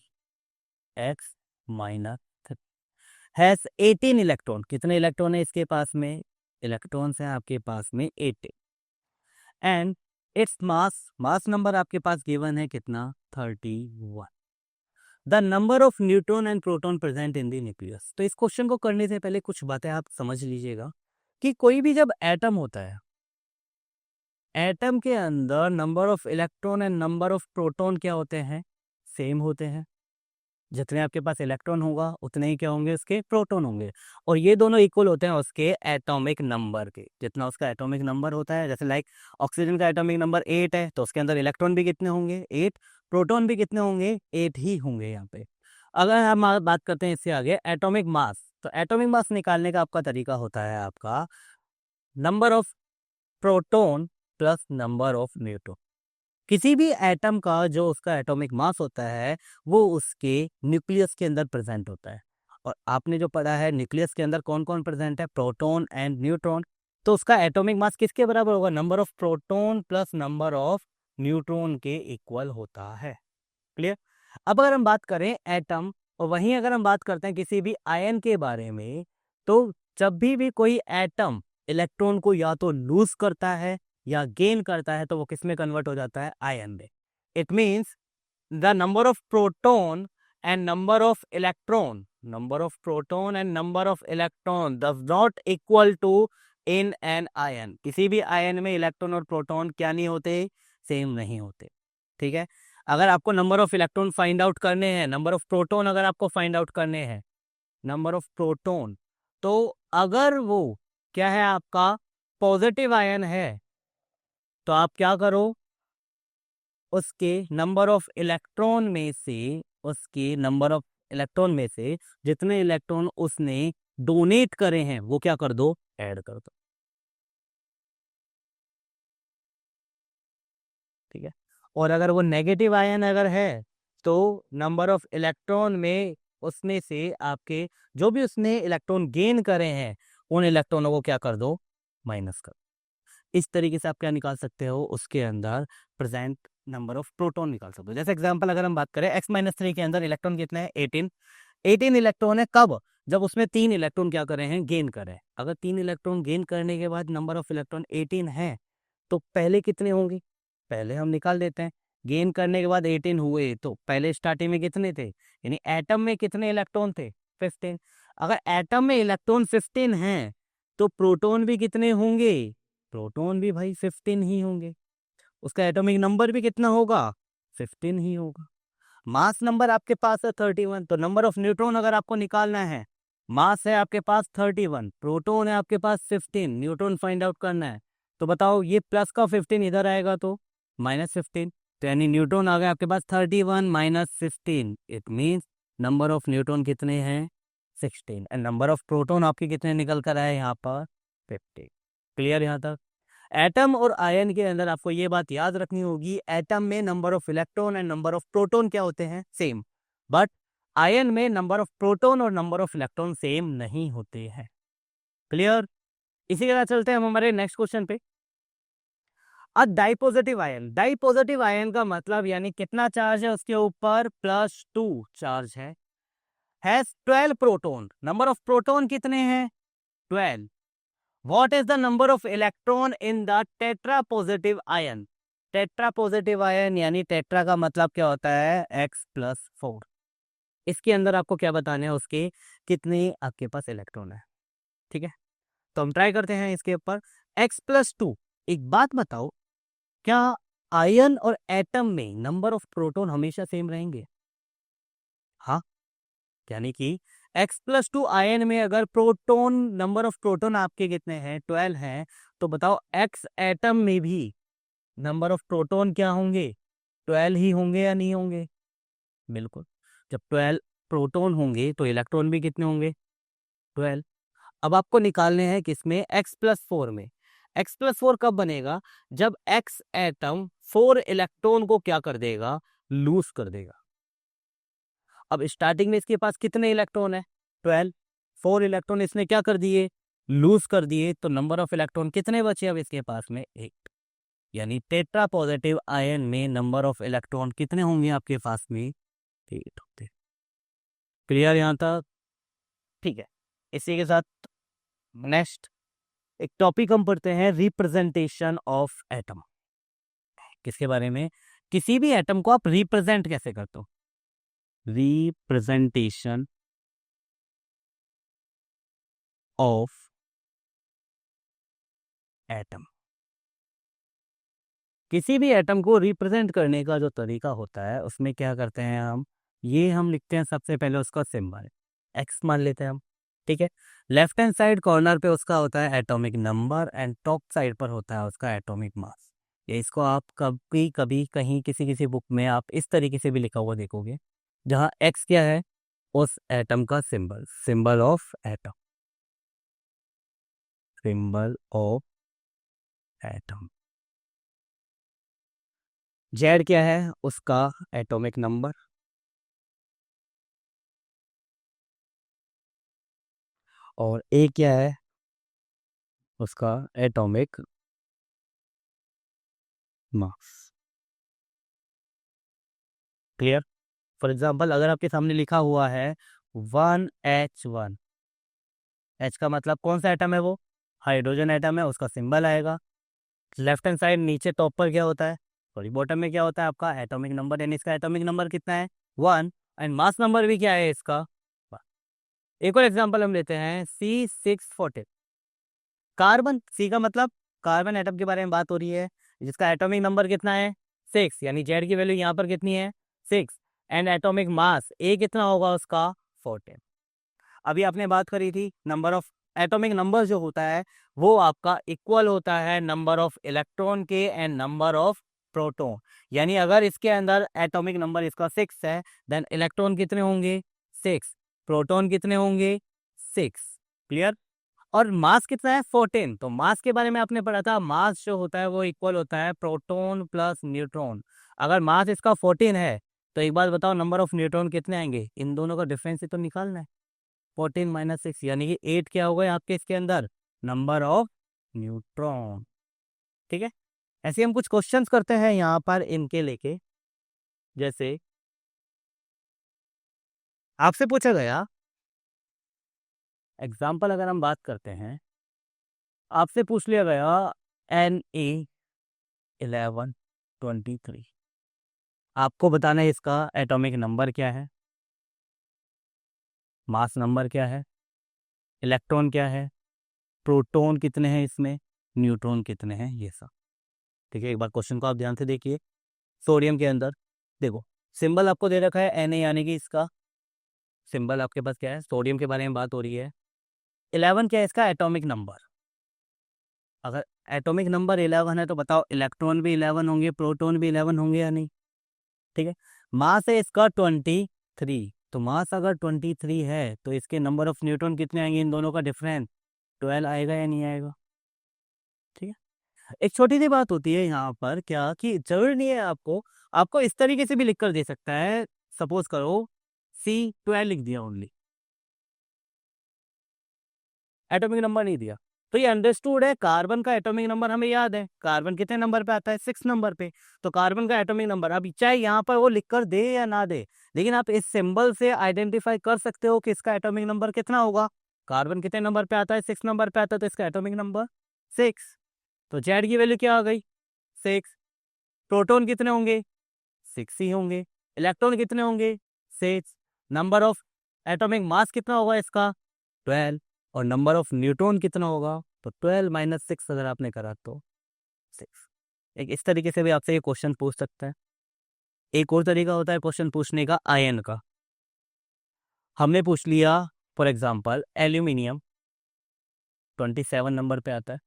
[SPEAKER 1] X-3 हैज 18 इलेक्ट्रॉन। कितने इलेक्ट्रॉन है इसके पास में, इलेक्ट्रॉन्स हैं आपके पास में 18, एंड इट्स मास नंबर आपके पास गिवन है कितना, 31। The number of neutron and proton present in the nucleus. तो इस क्वेश्चन को करने से पहले कुछ बातें आप समझ लीजिएगा कि कोई भी जब एटम होता है, एटम के अंदर number of electron and number of proton क्या होते हैं, सेम होते हैं। जितने आपके पास इलेक्ट्रॉन होगा उतने ही क्या होंगे, उसके प्रोटॉन होंगे, और ये दोनों इक्वल होते हैं उसके एटॉमिक नंबर के। जितना उसका एटॉमिक नंबर होता है, जैसे लाइक ऑक्सीजन का एटॉमिक नंबर 8 है, तो उसके अंदर इलेक्ट्रॉन भी कितने होंगे, 8, प्रोटॉन भी कितने होंगे, 8 ही होंगे यहाँ पे। अगर हम बात करते हैं इससे आगे एटॉमिक मास, तो एटॉमिक मास निकालने का आपका तरीका होता है आपका number of proton plus number of neutron. किसी भी एटम का जो उसका एटॉमिक मास होता है वो उसके न्यूक्लियस के अंदर प्रेजेंट होता है। और आपने जो पढ़ा है न्यूक्लियस के अंदर कौन कौन प्रेजेंट है, प्रोटॉन एंड न्यूट्रॉन। तो उसका एटॉमिक मास किसके बराबर होगा, number of proton plus number of neutron के इक्वल होता है। क्लियर। अब अगर हम बात करें एटम, और वहीं अगर हम बात करते हैं किसी भी आयन के बारे में, तो जब भी कोई एटम इलेक्ट्रॉन को या तो लूज करता है या गेन करता है, तो वो किस में कन्वर्ट हो जाता है, आयन में। It means the number of proton and number of electron, number of proton and number of electron does not equal to in an ion. किसी भी आयन में इलेक्ट्रॉन और प्रोटॉन क्या नहीं होते, सेम नहीं होते। ठीक है। अगर आपको number of electron find out करने हैं, नंबर ऑफ प्रोटॉन अगर आपको फाइंड आउट करने हैं, नंबर ऑफ प्रोटॉन, तो अगर वो क्या है आपका पॉजिटिव आयन है, तो आप क्या करो, उसके नंबर ऑफ इलेक्ट्रॉन में से, उसके नंबर ऑफ इलेक्ट्रॉन में से जितने इलेक्ट्रॉन उसने डोनेट करे हैं वो क्या कर दो, ऐड कर दो। ठीक है। और अगर वो नेगेटिव आयन अगर है, तो नंबर ऑफ इलेक्ट्रॉन में उसमें से आपके जो भी उसने इलेक्ट्रॉन गेन करे हैं उन इलेक्ट्रॉनों को क्या कर दो, माइनस कर। इस तरीके से आप क्या निकाल सकते हो, उसके अंदर प्रेजेंट नंबर ऑफ प्रोटॉन निकाल सकते हो। जैसे एग्जांपल अगर हम बात करें x-3 के अंदर इलेक्ट्रॉन कितने हैं, 18। 18 इलेक्ट्रॉन है कब, जब उसमें 3 इलेक्ट्रॉन क्या करे हैं, गेन करे हैं। अगर 3 इलेक्ट्रॉन गेन करने के बाद नंबर ऑफ इलेक्ट्रॉन 18 है, तो पहले कितने होंगे, पहले हम निकाल देते हैं। गेन करने के बाद 18 हुए, तो पहले स्टार्टिंग में कितने थे, यानी एटम में कितने इलेक्ट्रॉन थे, 15। अगर एटम में इलेक्ट्रॉन 15 हैं, तो प्रोटॉन भी कितने होंगे, प्रोटॉन भी भाई 15 ही होंगे। उसका एटॉमिक नंबर भी कितना होगा, 15 ही होगा। मास नंबर आपके पास है 31, तो नंबर ऑफ न्यूट्रॉन अगर आपको निकालना है, मास है आपके पास 31, प्रोटॉन है आपके पास 15, न्यूट्रॉन फाइंड आउट करना है। तो बताओ ये प्लस का 15 इधर आएगा तो -15, तो यानी न्यूट्रॉन आ गया आपके पास 31 - 15। It means number of neutron कितने हैं, 16, एंड नंबर ऑफ प्रोटॉन आपके कितने निकल कर आए यहाँ पर, 50। क्लियर यहाँ तक। एटम और आयन के अंदर आपको ये बात याद रखनी होगी, एटम में number of electron and number of proton क्या होते हैं, सेम। बट आयन में नंबर ऑफ प्रोटॉन और नंबर ऑफ इलेक्ट्रॉन सेम नहीं होते हैं। क्लियर। इसी के साथ चलते हैं हम हमारे नेक्स्ट क्वेश्चन पे। डाइपॉजिटिव आयन, डाइपॉजिटिव आयन का मतलब यानी कितना चार्ज है उसके ऊपर, +2 चार्ज है, has 12 proton. Number of proton कितने हैं, 12। What is the number of electron in the tetra positive ion? Tetra positive ion यानी टेट्रा का मतलब क्या होता है, x+4। इसके अंदर आपको क्या बताना है, उसके कितने आपके पास इलेक्ट्रॉन है। ठीक है। तो हम ट्राई करते हैं इसके ऊपर, x+2। एक बात बताओ, क्या आयन और एटम में नंबर ऑफ प्रोटॉन हमेशा सेम रहेंगे, हाँ, यानी कि x+2 आयन में अगर प्रोटॉन, नंबर ऑफ प्रोटॉन आपके कितने हैं, 12 हैं, तो बताओ x एटम में भी नंबर ऑफ प्रोटॉन क्या होंगे, 12 ही होंगे या नहीं होंगे, बिल्कुल। जब 12 प्रोटॉन होंगे तो इलेक्ट्रॉन भी कितने होंगे, 12। अब आपको निकालने हैं किसमें, x+4 में। x+4 कब बनेगा, जब x एटम 4 इलेक्ट्रॉन को क्या कर देगा, लूज कर देगा। अब स्टार्टिंग में इसके पास कितने इलेक्ट्रॉन है, 12, 4 इलेक्ट्रॉन इसने क्या कर दिए, लूज कर दिए, तो नंबर ऑफ इलेक्ट्रॉन कितने बचे अब इसके पास में, 8। यानी टेट्रा पॉजिटिव आयन में नंबर ऑफ इलेक्ट्रॉन कितने होंगे आपके पास में, 8 होते। क्लियर यहाँ तक। ठीक है। इसी के साथ नेक्स्ट एक टॉपिक हम पढ़ते हैं, रिप्रेजेंटेशन ऑफ एटम। किसके बारे में, किसी भी एटम को आप रिप्रेजेंट कैसे करते हो। Representation of atom. किसी भी एटम को रिप्रेजेंट करने का जो तरीका होता है उसमें क्या करते हैं हम लिखते हैं सबसे पहले उसका सिंबल एक्स मान लेते हैं हम। ठीक है। लेफ्ट हैंड साइड कॉर्नर पे उसका होता है atomic number and top side पर होता है उसका एटॉमिक मास। ये इसको आप कभी कभी कहीं किसी किसी बुक में आप इस तरीके से भी लिखा हुआ देखोगे, जहाँ एक्स क्या है, उस एटम का symbol, symbol of atom, symbol of atom. Z क्या है, उसका एटॉमिक नंबर, और ए क्या है, उसका atomic mass. Clear. For example अगर आपके सामने लिखा हुआ है 1H1, एच का मतलब कौन सा एटम है, वो हाइड्रोजन एटम है, उसका सिंबल आएगा। लेफ्ट हैंड साइड नीचे टॉप पर क्या होता है, सॉरी बॉटम में क्या होता है, आपका एटॉमिक नंबर, यानी इसका एटॉमिक नंबर कितना है 1, एंड मास नंबर भी क्या है इसका 1। एक और एग्जाम्पल हम लेते हैं C614, कार्बन, सी का मतलब कार्बन एटम के बारे में बात हो रही है, जिसका एटॉमिक नंबर कितना है 6, यानी जेड की वैल्यू यहाँ पर कितनी है 6, एंड एटॉमिक मास ए कितना होगा उसका 14। अभी आपने बात करी थी नंबर ऑफ, एटॉमिक नंबर जो होता है वो आपका इक्वल होता है नंबर ऑफ इलेक्ट्रॉन के एंड नंबर ऑफ प्रोटॉन। यानी अगर इसके अंदर एटॉमिक नंबर इसका 6 है, देन इलेक्ट्रॉन कितने होंगे 6, प्रोटॉन कितने होंगे 6। क्लियर। और मास कितना है 14, तो मास के बारे में आपने पढ़ा था, मास जो होता है वो इक्वल होता है प्रोटॉन प्लस न्यूट्रॉन। अगर मास इसका 14 है तो एक बात बताओ, नंबर ऑफ न्यूट्रॉन कितने आएंगे, इन दोनों का डिफरेंस ही तो निकालना है, 14 - 6, यानी कि 8 क्या होगा आपके इसके अंदर, नंबर ऑफ न्यूट्रॉन। ठीक है। ऐसे हम कुछ क्वेश्चंस करते हैं यहाँ पर इनके लेके, जैसे आपसे पूछा गया एग्जाम्पल, अगर हम बात करते हैं, आपसे पूछ लिया गया Na1123, आपको बताना है इसका एटॉमिक नंबर क्या है, मास नंबर क्या है, इलेक्ट्रॉन क्या है, प्रोटॉन कितने हैं इसमें, न्यूट्रॉन कितने हैं, ये सब। ठीक है। एक बार क्वेश्चन को आप ध्यान से देखिए। सोडियम के अंदर देखो, सिंबल आपको दे रखा है Na, यानी कि इसका सिंबल आपके पास क्या है, सोडियम के बारे में बात हो रही है। 11 क्या है इसका एटॉमिक नंबर। अगर एटॉमिक नंबर 11 है तो बताओ इलेक्ट्रॉन भी 11 होंगे, प्रोटॉन भी 11 होंगे या नहीं। ठीक है। मास है इसका 23, तो मास अगर 23 है तो इसके नंबर ऑफ न्यूट्रॉन कितने आएंगे, इन दोनों का डिफरेंस 12 आएगा या नहीं आएगा। ठीक है। एक छोटी सी बात होती है यहाँ पर क्या, कि जरूरी नहीं है आपको, आपको इस तरीके से भी लिख कर दे सकता है। सपोज करो C12 लिख दिया ओनली, एटॉमिक नंबर नहीं दिया, तो ये अंडरस्टूड है। कार्बन का एटॉमिक नंबर हमें याद है, कार्बन कितने नंबर पे आता है 6 नंबर पे, तो कार्बन का एटॉमिक नंबर, अब चाहे यहाँ पर वो लिख कर दे या ना दे, लेकिन आप इस सिंबल से आइडेंटिफाई कर सकते हो कि इसका एटॉमिक नंबर कितना होगा। कार्बन कितने नंबर पे आता है 6 नंबर पे आता है, तो इसका एटॉमिक नंबर 6। तो जेड की वैल्यू क्या आ गई 6। प्रोटॉन कितने होंगे 6 ही होंगे, इलेक्ट्रॉन कितने होंगे 6, नंबर ऑफ एटॉमिक मास कितना होगा इसका 12, और नंबर ऑफ न्यूट्रॉन कितना होगा, तो 12 - 6 अगर आपने करा तो 6। एक इस तरीके से भी आपसे ये क्वेश्चन पूछ सकता है। एक और तरीका होता है क्वेश्चन पूछने का आयन का। हमने पूछ लिया फॉर एग्जांपल एल्यूमिनियम 27 नंबर पे आता है,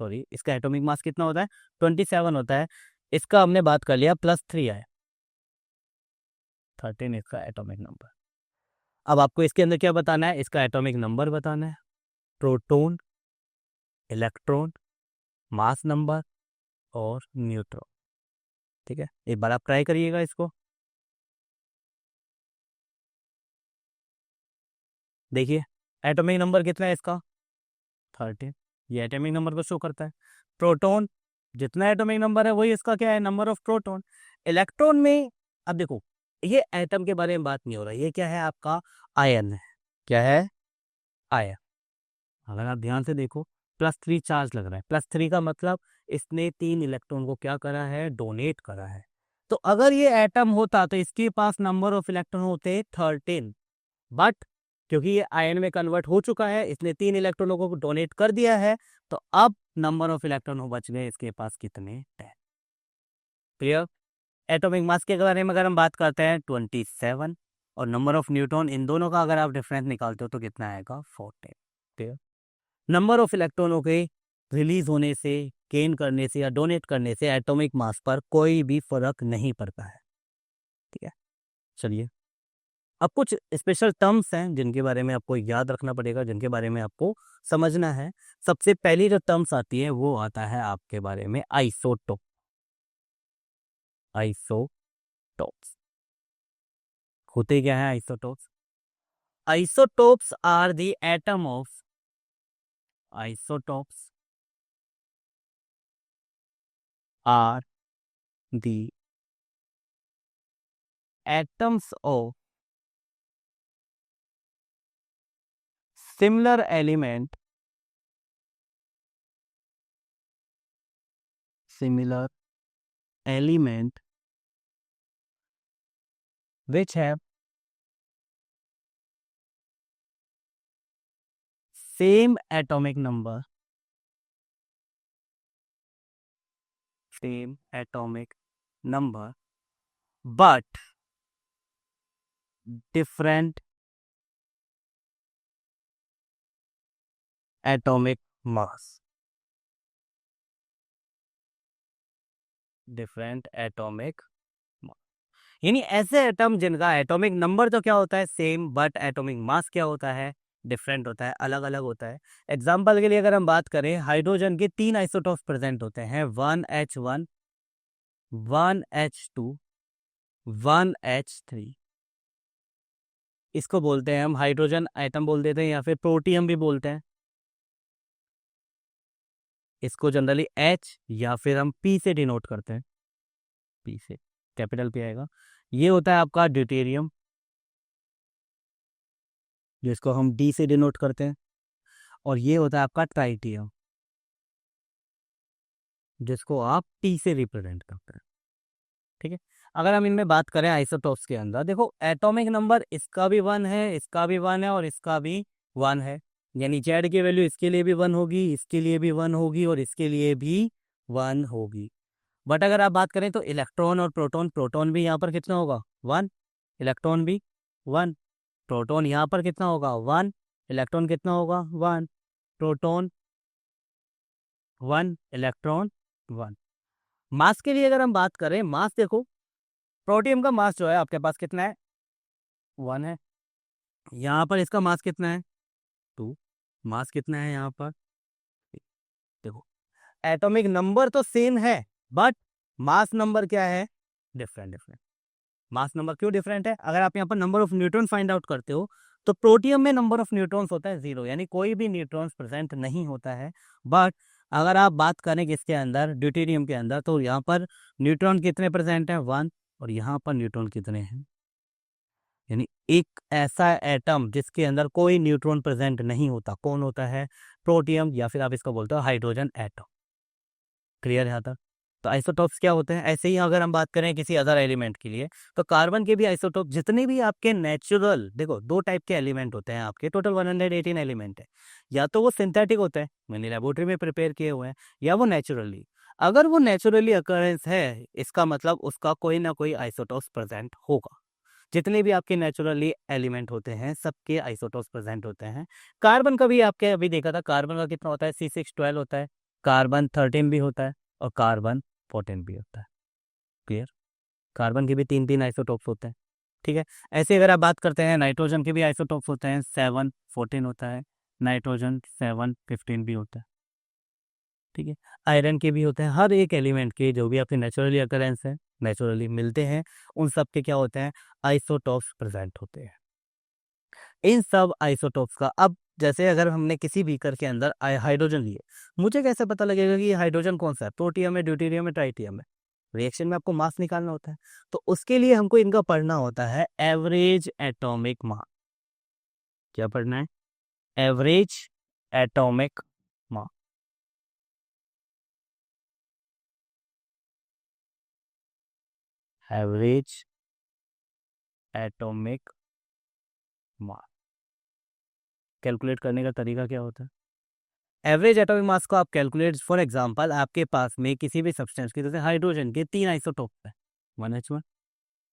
[SPEAKER 1] सॉरी इसका एटॉमिक मास कितना होता है 27 होता है, इसका हमने बात कर लिया +3 आया, 13 इसका एटॉमिक नंबर। अब आपको इसके अंदर क्या बताना है, इसका एटॉमिक नंबर बताना है, प्रोटॉन, इलेक्ट्रॉन, मास नंबर और न्यूट्रॉन। ठीक है। एक बार आप ट्राई करिएगा इसको, देखिए एटॉमिक नंबर कितना है इसका 13, ये एटॉमिक नंबर को शो करता है। प्रोटॉन, जितना एटॉमिक नंबर है वही इसका क्या है नंबर ऑफ प्रोटॉन। इलेक्ट्रॉन में, अब देखो ये एटम के बारे में बात नहीं हो रहा, ये क्या है आपका आयन है, क्या है आयन। अगर आप ध्यान से देखो +3 चार्ज लग रहा है, +3 का मतलब इसने 3 इलेक्ट्रॉन को क्या करा है डोनेट करा है, तो अगर ये एटम होता तो इसके पास नंबर ऑफ इलेक्ट्रॉन होते 13, बट क्योंकि ये आयन में कन्वर्ट हो चुका है, इसने 3 इलेक्ट्रॉनों को डोनेट कर दिया है, तो अब नंबर ऑफ इलेक्ट्रॉन बच गए इसके पास कितने? 10। क्लियर? एटॉमिक मास के बारे में अगर हम बात करते हैं 27, और नंबर ऑफ न्यूट्रॉन, इन दोनों का अगर आप डिफरेंस निकालते हो तो कितना आएगा? 14। क्लियर? नंबर ऑफ इलेक्ट्रॉनों के रिलीज होने से, गेन करने से या डोनेट करने से एटॉमिक मास पर कोई भी फर्क नहीं पड़ता है। ठीक है, चलिए अब कुछ स्पेशल टर्म्स हैं जिनके बारे में आपको याद रखना पड़ेगा, जिनके बारे में आपको समझना है। सबसे पहली जो टर्म्स आती है वो आता है आपके बारे में आइसोटोप। आइसोटोप्स होते क्या है? Isotopes, isotopes are the atom of, isotopes are the atoms of similar element, similar element which have same atomic number, same atomic number but different atomic mass, different atomic mass। यानी ऐसे एटम जिनका एटॉमिक नंबर तो क्या होता है? सेम, बट एटॉमिक मास क्या होता है? डिफरेंट होता है, अलग अलग होता है। एग्जाम्पल के लिए अगर हम बात करें, हाइड्रोजन के 3 आइसोटोप्स प्रेजेंट होते हैं, 1H1, 1H2, 1H3। इसको बोलते हैं हम हाइड्रोजन एटम बोल देते हैं या फिर प्रोटियम भी बोलते हैं। इसको जनरली H या फिर हम P से डिनोट करते हैं, P से, कैपिटल P आएगा। ये होता है आपका ड्यूटेरियम, जिसको हम D से डिनोट करते हैं, और ये होता है आपका ट्राइटियम, जिसको आप T से रिप्रेजेंट करते हैं। ठीक है, अगर हम इनमें बात करें आइसोटोप्स के अंदर, देखो एटॉमिक नंबर इसका भी 1 है, इसका भी 1 है और इसका भी 1 है, यानी जेड की वैल्यू इसके लिए भी 1 होगी, इसके लिए भी 1 होगी और इसके लिए भी 1 होगी। बट अगर आप बात करें तो इलेक्ट्रॉन और प्रोटॉन, प्रोटॉन भी यहाँ पर कितना होगा? 1, इलेक्ट्रॉन भी 1, प्रोटॉन यहाँ पर कितना होगा? 1, इलेक्ट्रॉन कितना होगा? 1, प्रोटॉन 1, इलेक्ट्रॉन 1। मास के लिए अगर हम बात करें, मास देखो, प्रोटियम का मास जो है आपके पास कितना है? 1 है। यहाँ पर इसका मास कितना है? 2। मास कितना है यहाँ पर? देखो, एटॉमिक नंबर तो सेम है, बट मास नंबर क्या है? Different, different. मास नंबर क्यों डिफरेंट है? अगर आप यहाँ पर number of neutron find out करते हो तो प्रोटियम में नंबर ऑफ न्यूट्रॉन्स होता है 0, यानी कोई भी न्यूट्रॉन्स प्रेजेंट नहीं होता है। बट अगर आप बात करें किसके अंदर? ड्यूटेरियम के अंदर, तो यहाँ पर न्यूट्रॉन कितने प्रेजेंट हैं? 1, और यहाँ पर न्यूट्रॉन कितने हैं? यानी एक ऐसा एटम जिसके अंदर कोई न्यूट्रॉन प्रेजेंट नहीं होता, कौन होता है? प्रोटियम, या फिर आप इसको बोलते हो हाइड्रोजन एटम। क्लियर है यहाँ तक? तो आइसोटोप्स क्या होते हैं? ऐसे ही अगर हम बात करें किसी अदर एलिमेंट के लिए, तो कार्बन के भी आइसोटोप, जितने भी आपके नेचुरल, देखो 2 टाइप के एलिमेंट होते हैं आपके, टोटल 118 एलिमेंट है। या तो वो सिंथेटिक होते हैं, मैंने लेबोरेटरी में प्रिपेयर किए हुए हैं, या वो नेचुरली। अगर वो नेचुरली अकरेंस है, इसका मतलब उसका कोई ना कोई आइसोटोप्स प्रेजेंट होगा। जितने भी आपके नेचुरली एलिमेंट होते हैं सबके आइसोटोप्स प्रेजेंट होते हैं। कार्बन का भी आपके अभी देखा था, कार्बन का कितना होता है? C612 होता है, कार्बन 13 भी होता है और कार्बन 14 भी होता है। क्लियर? कार्बन के भी 3 आइसोटोप्स होते हैं। ठीक है, ऐसे अगर आप बात करते हैं, नाइट्रोजन के भी आइसोटोप्स होते हैं, 7, 14 होता है, नाइट्रोजन 7, 15 भी होता है। ठीक है, आयरन के भी होते हैं। हर एक एलिमेंट के जो भी आपके नेचुरली अकरेंस है, नेचुरली मिलते हैं, उन सब के क्या होते हैं? आइसोटोप्स प्रेजेंट होते हैं। इन सब आइसोटोप्स का, अब जैसे अगर हमने किसी बीकर के अंदर हाइड्रोजन लिए, मुझे कैसे पता लगेगा कि ये हाइड्रोजन कौन सा है? प्रोटियम है, ड्यूटेरियम है, ट्राइटियम है? रिएक्शन में आपको मास निकालना होता है, तो उसके लिए हमको इनका पढ़ना होता है एवरेज एटॉमिक मास। क्या पढ़ना है? Average atomic mass. Average atomic mass calculate करने का तरीका क्या होता है? एवरेज एटॉमिक मास को आप कैलकुलेट, फॉर एग्जांपल आपके पास में किसी भी सब्सटेंस की, जैसे हाइड्रोजन के 3 आइसोटोप है, 1H1,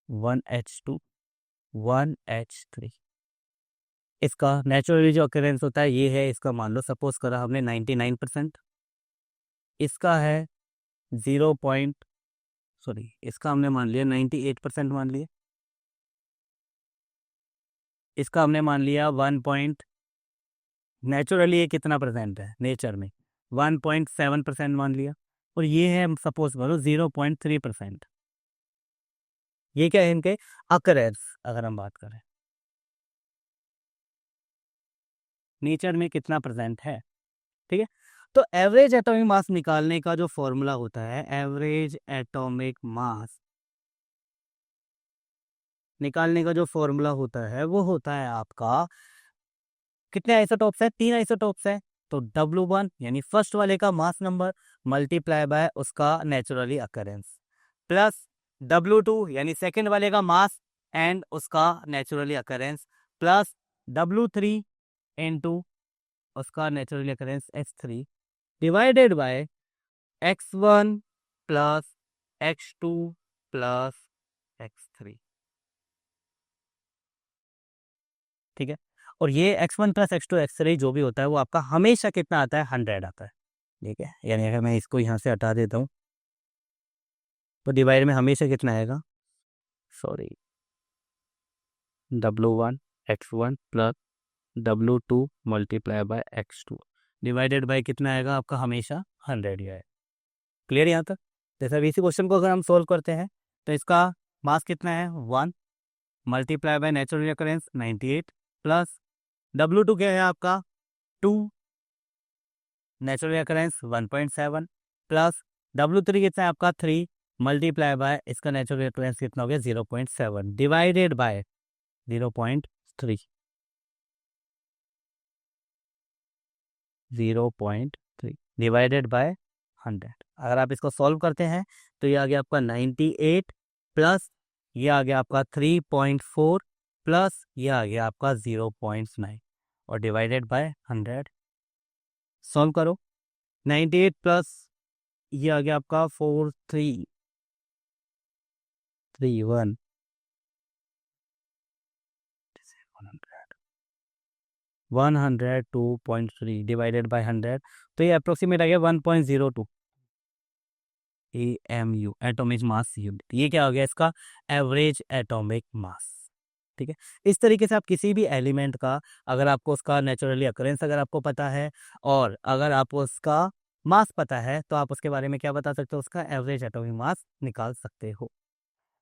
[SPEAKER 1] 1H2, 1H3। इसका नेचुरली जो अकरेंस होता है ये है, इसका मान लो सपोज करा हमने 99%, इसका है 0 पॉइंट, सॉरी इसका हमने मान लिया 98% मान लिया, इसका हमने मान लिया 1 पॉइंट, नेचुरली ये कितना परसेंट है नेचर में, 1.7% मान लिया, और ये है सपोज करो 0.3%। ये क्या है इनके अकरेंस, अगर हम बात करें नेचर में कितना परसेंट है, ठीक है। तो एवरेज एटॉमिक मास निकालने का जो फॉर्मूला होता है, एवरेज एटॉमिक मास निकालने का जो फॉर्मूला होता है वो होता है आपका, कितने आइसोटॉप्स है, 3 आइसोटॉप्स है, तो W1 यानी फर्स्ट वाले का मास नंबर मल्टीप्लाई बाय उसका नेचुरली अकरेंस, प्लस W2 यानी सेकेंड वाले का मास एंड उसका naturally occurrence, plus W3 into उसका naturally occurrence X3, divided by X1 plus X2 plus X3, ठीक है। और ये X1 प्लस X2 X3 जो भी होता है वो आपका हमेशा कितना आता है, 100 आता है, ठीक है। यानी अगर मैं इसको यहाँ से हटा देता हूँ तो डिवाइड में हमेशा कितना आएगा, sorry W1 X1 plus W2 multiply by X2 divided by कितना आएगा आपका, हमेशा 100 ही आएगा। क्लियर यहाँ तक? जैसे अभी इसी क्वेश्चन को अगर हम सोल्व करते हैं तो इसका मास कितना है 1 multiply by natural occurrence 98 plus W2 क्या है आपका 2 नेचुरल अकरेंस 1.7 प्लस W3 कितना है आपका 3 मल्टीप्लाई बाय इसका नेचुरल अकरेंस कितना हो गया 0.7 डिवाइडेड बाय 0.3 0.3 डिवाइडेड बाय 100। अगर आप इसको सॉल्व करते हैं तो ये आ गया आपका 98 प्लस ये आ गया आपका 3.4 प्लस ये आ गया आपका 0.9 और डिवाइडेड बाय 100। सॉल्व करो, 98 प्लस ये आ गया आपका 4331 102.3 डिवाइडेड बाय 100, तो ये अप्रोक्सीमेट आ गया 1.02 AMU एटॉमिक मास यूनिट। ये क्या हो गया इसका एवरेज एटॉमिक मास, ठीक है। इस तरीके से आप किसी भी एलिमेंट का, अगर आपको उसका नेचुरली अकरेंस अगर आपको पता है और अगर आपको उसका मास पता है तो आप उसके बारे में क्या बता सकते हो, उसका एवरेज एटॉमिक मास निकाल सकते हो।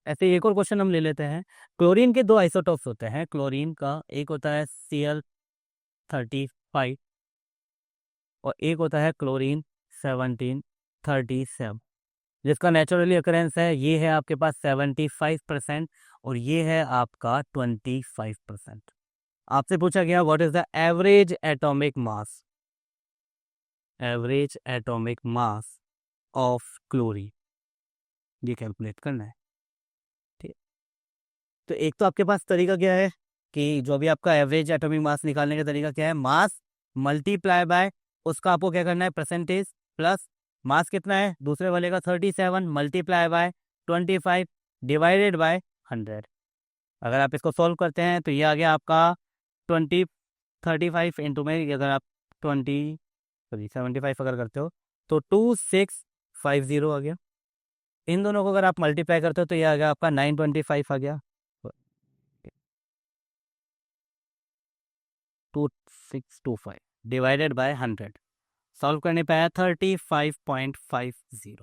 [SPEAKER 1] ऐसे एक और क्वेश्चन हम ले लेते हैं। क्लोरीन के 2 आइसोटोप्स होते हैं, क्लोरीन का एक होता है Cl35 और एक होता है क्लोरीन 1737, जिसका नेचुरली अकरेंस है ये है आपके पास 75% और ये है आपका 25%। आपसे पूछा गया what is the average atomic mass, average atomic mass of chlorine, ये कैलकुलेट करना है, ठीक है। तो एक तो आपके पास तरीका क्या है कि जो भी आपका एवरेज एटॉमिक मास निकालने का तरीका क्या है, मास मल्टीप्लाई बाय उसका आपको क्या करना है परसेंटेज, प्लस मास कितना है दूसरे वाले का 37 मल्टीप्लाई बाय 25 डिवाइडेड बाय 100। अगर आप इसको सॉल्व करते हैं तो ये आ गया आपका 35 इंटू में, अगर आप 75 अगर करते हो तो 2650 आ गया। इन दोनों को अगर आप मल्टीप्लाई करते हो तो ये आ गया आपका 925 आ गया, 2625 डिवाइडेड बाय 100, सॉल्व करने पे आया 35.50।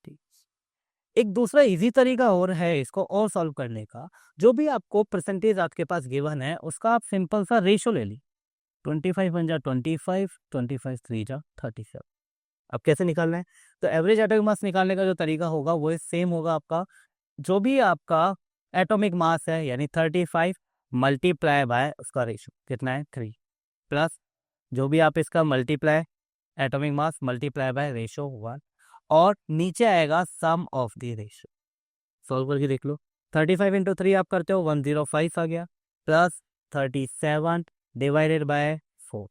[SPEAKER 1] ठीक, एक दूसरा इजी तरीका और है इसको और सॉल्व करने का, जो भी आपको परसेंटेज आपके पास गिवन है उसका आप सिंपल सा रेशो ले ली, 25 बन जा 25, 25 3 जा 37। अब कैसे निकालना है, तो एवरेज एटॉमिक मास निकालने का जो तरीका होगा वो सेम होगा आपका, जो भी आपका एटॉमिक मास है यानी 35 मल्टीप्लाई बाय उसका रेशो कितना है 3, प्लस जो भी आप इसका multiply atomic mass multiply by ratio 1 और नीचे आएगा सम ऑफ द रेशो। सॉल्व करके देख लो। 35 इंटू 3 आप करते हो 105 आ गया, प्लस 37 डिवाइडेड बाय 4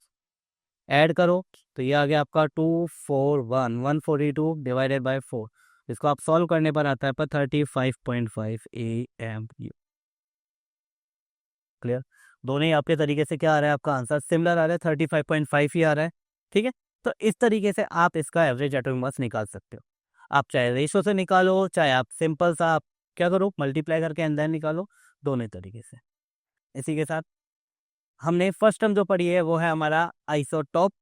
[SPEAKER 1] ऐड करो तो ये आ गया आपका 241, 142 डिवाइडेड बाय 4। इसको आप सॉल्व करने पर आता है पर 35.5 AMU। क्लियर? दोनों ही आपके तरीके से क्या आ रहा है, आपका आंसर सिमिलर आ रहा है, 35.5 ही आ रहा है। ठीक है, तो इस तरीके से आप इसका एवरेज एटॉमिक मास निकाल सकते हो। आप चाहे रेशो से निकालो, चाहे आप सिंपल सा आप क्या करो, मल्टीप्लाई करके अंदर निकालो, दोनों तरीके से। इसी के साथ हमने फर्स्ट टर्म जो पढ़ी है वो है हमारा आइसोटोप।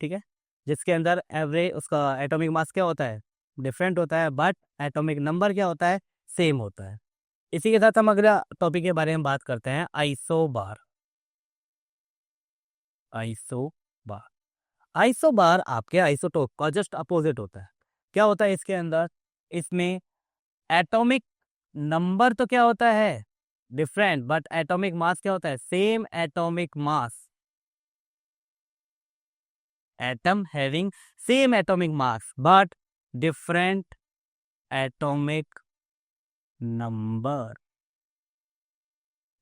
[SPEAKER 1] ठीक है, जिसके अंदर एवरेज उसका एटॉमिक मास क्या होता है, डिफरेंट होता है, बट एटॉमिक नंबर क्या होता है, सेम होता है। इसी के साथ हम अगला टॉपिक के बारे में बात करते हैं, आइसोबार। आइसोबार, आइसोबार आपके आइसोटोप का जस्ट अपोजिट होता है। क्या होता है इसके अंदर, इसमें एटॉमिक नंबर तो क्या होता है, डिफरेंट, बट एटॉमिक मास क्या होता है, same atomic mass. Atom having same atomic mass but different atomic number.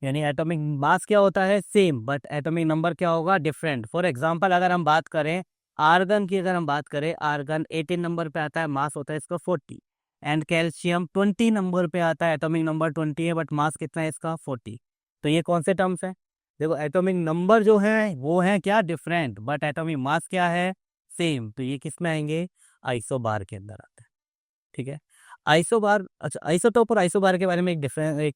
[SPEAKER 1] यानी एटॉमिक मास क्या होता है, सेम, बट एटॉमिक नंबर क्या होगा, डिफरेंट। फॉर एग्जांपल अगर हम बात करें आर्गन की, अगर हम बात करें आर्गन 18 नंबर पे आता है, मास होता है इसका 40, एंड कैल्शियम 20 नंबर पे आता है, एटॉमिक नंबर 20 है बट मास कितना है इसका 40। तो ये कौन से टर्म्स हैं, देखो एटॉमिक नंबर जो है वो है क्या, डिफरेंट, बट एटॉमिक मास क्या है, सेम। तो ये किस में आएंगे, आइसोबार के अंदर आते हैं। ठीक है, आइसोबार, अच्छा आइसोटोप और आइसोबार के बारे में एक डिफरेंस, एक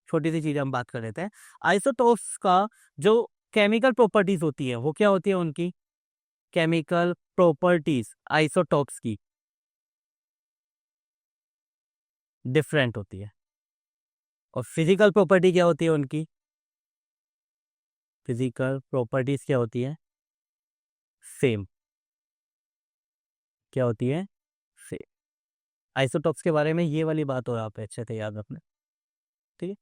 [SPEAKER 1] छोटी सी चीज हम बात कर लेते हैं। आइसोटोप्स का जो केमिकल प्रॉपर्टीज होती है वो क्या होती है, उनकी केमिकल प्रॉपर्टीज आइसोटोप्स की डिफरेंट होती है, और फिजिकल प्रॉपर्टी क्या होती है उनकी, फिजिकल प्रॉपर्टीज क्या होती है, सेम। क्या होती है, सेम। आइसोटोप्स के बारे में ये वाली बात हो, आप अच्छे से याद रखना। ठीक है,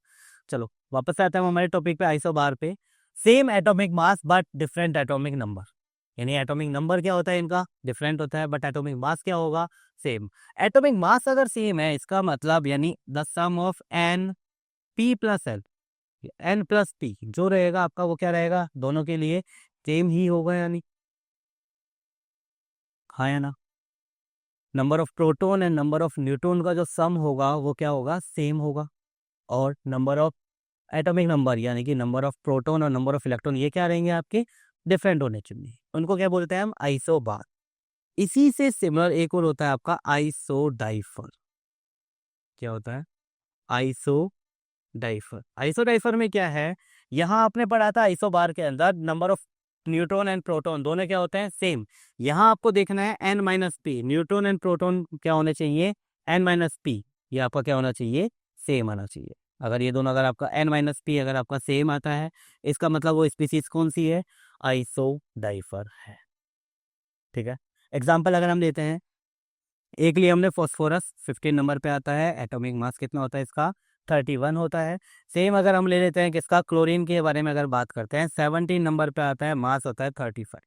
[SPEAKER 1] चलो वापस आते हैं हमारे टॉपिक पे, आइसोबार पे। Same atomic mass but different atomic number, यानी एटॉमिक नंबर क्या होता है इनका, डिफरेंट होता है, बट एटॉमिक मास क्या होगा, सेम। एटॉमिक मास अगर सेम है, इसका मतलब यानी the sum of n p plus l, n plus p जो रहेगा आपका वो क्या रहेगा, दोनों के लिए सेम ही होगा, यानी हाँ या ना। Number of proton and number of neutron का जो सम होगा वो क्या होगा, सेम होगा। और नंबर ऑफ एटॉमिक नंबर यानी कि नंबर ऑफ प्रोटॉन और नंबर ऑफ इलेक्ट्रॉन ये क्या रहेंगे आपके, डिफरेंट होने चाहिए। उनको क्या बोलते हैं हम, आइसोबार। इसी से सिमिलर एक और होता है आपका आइसोडाइफर। क्या होता है, आइसोडाइफर। आइसोडाइफर में क्या है, यहाँ आपने पढ़ा था आइसोबार के अंदर number of neutron and proton दोनों क्या होते हैं, सेम। यहाँ आपको देखना है n minus p, neutron and proton क्या होने चाहिए, एन माइनस पी, ये आपका क्या होना चाहिए, सेम आना चाहिए। अगर ये दोनों, अगर आपका एन माइनस पी अगर आपका सेम आता है, इसका मतलब वो स्पीसीज कौन सी है, आइसोडाइफर है। ठीक है, एग्जाम्पल अगर हम लेते हैं, एक लिए हमने फॉस्फोरस 15 नंबर पे आता है, एटॉमिक मास कितना होता है इसका, 31 होता है। सेम अगर हम ले लेते हैं किसका, क्लोरीन के बारे में अगर बात करते हैं, 17 नंबर पे आता है, मास होता है 35।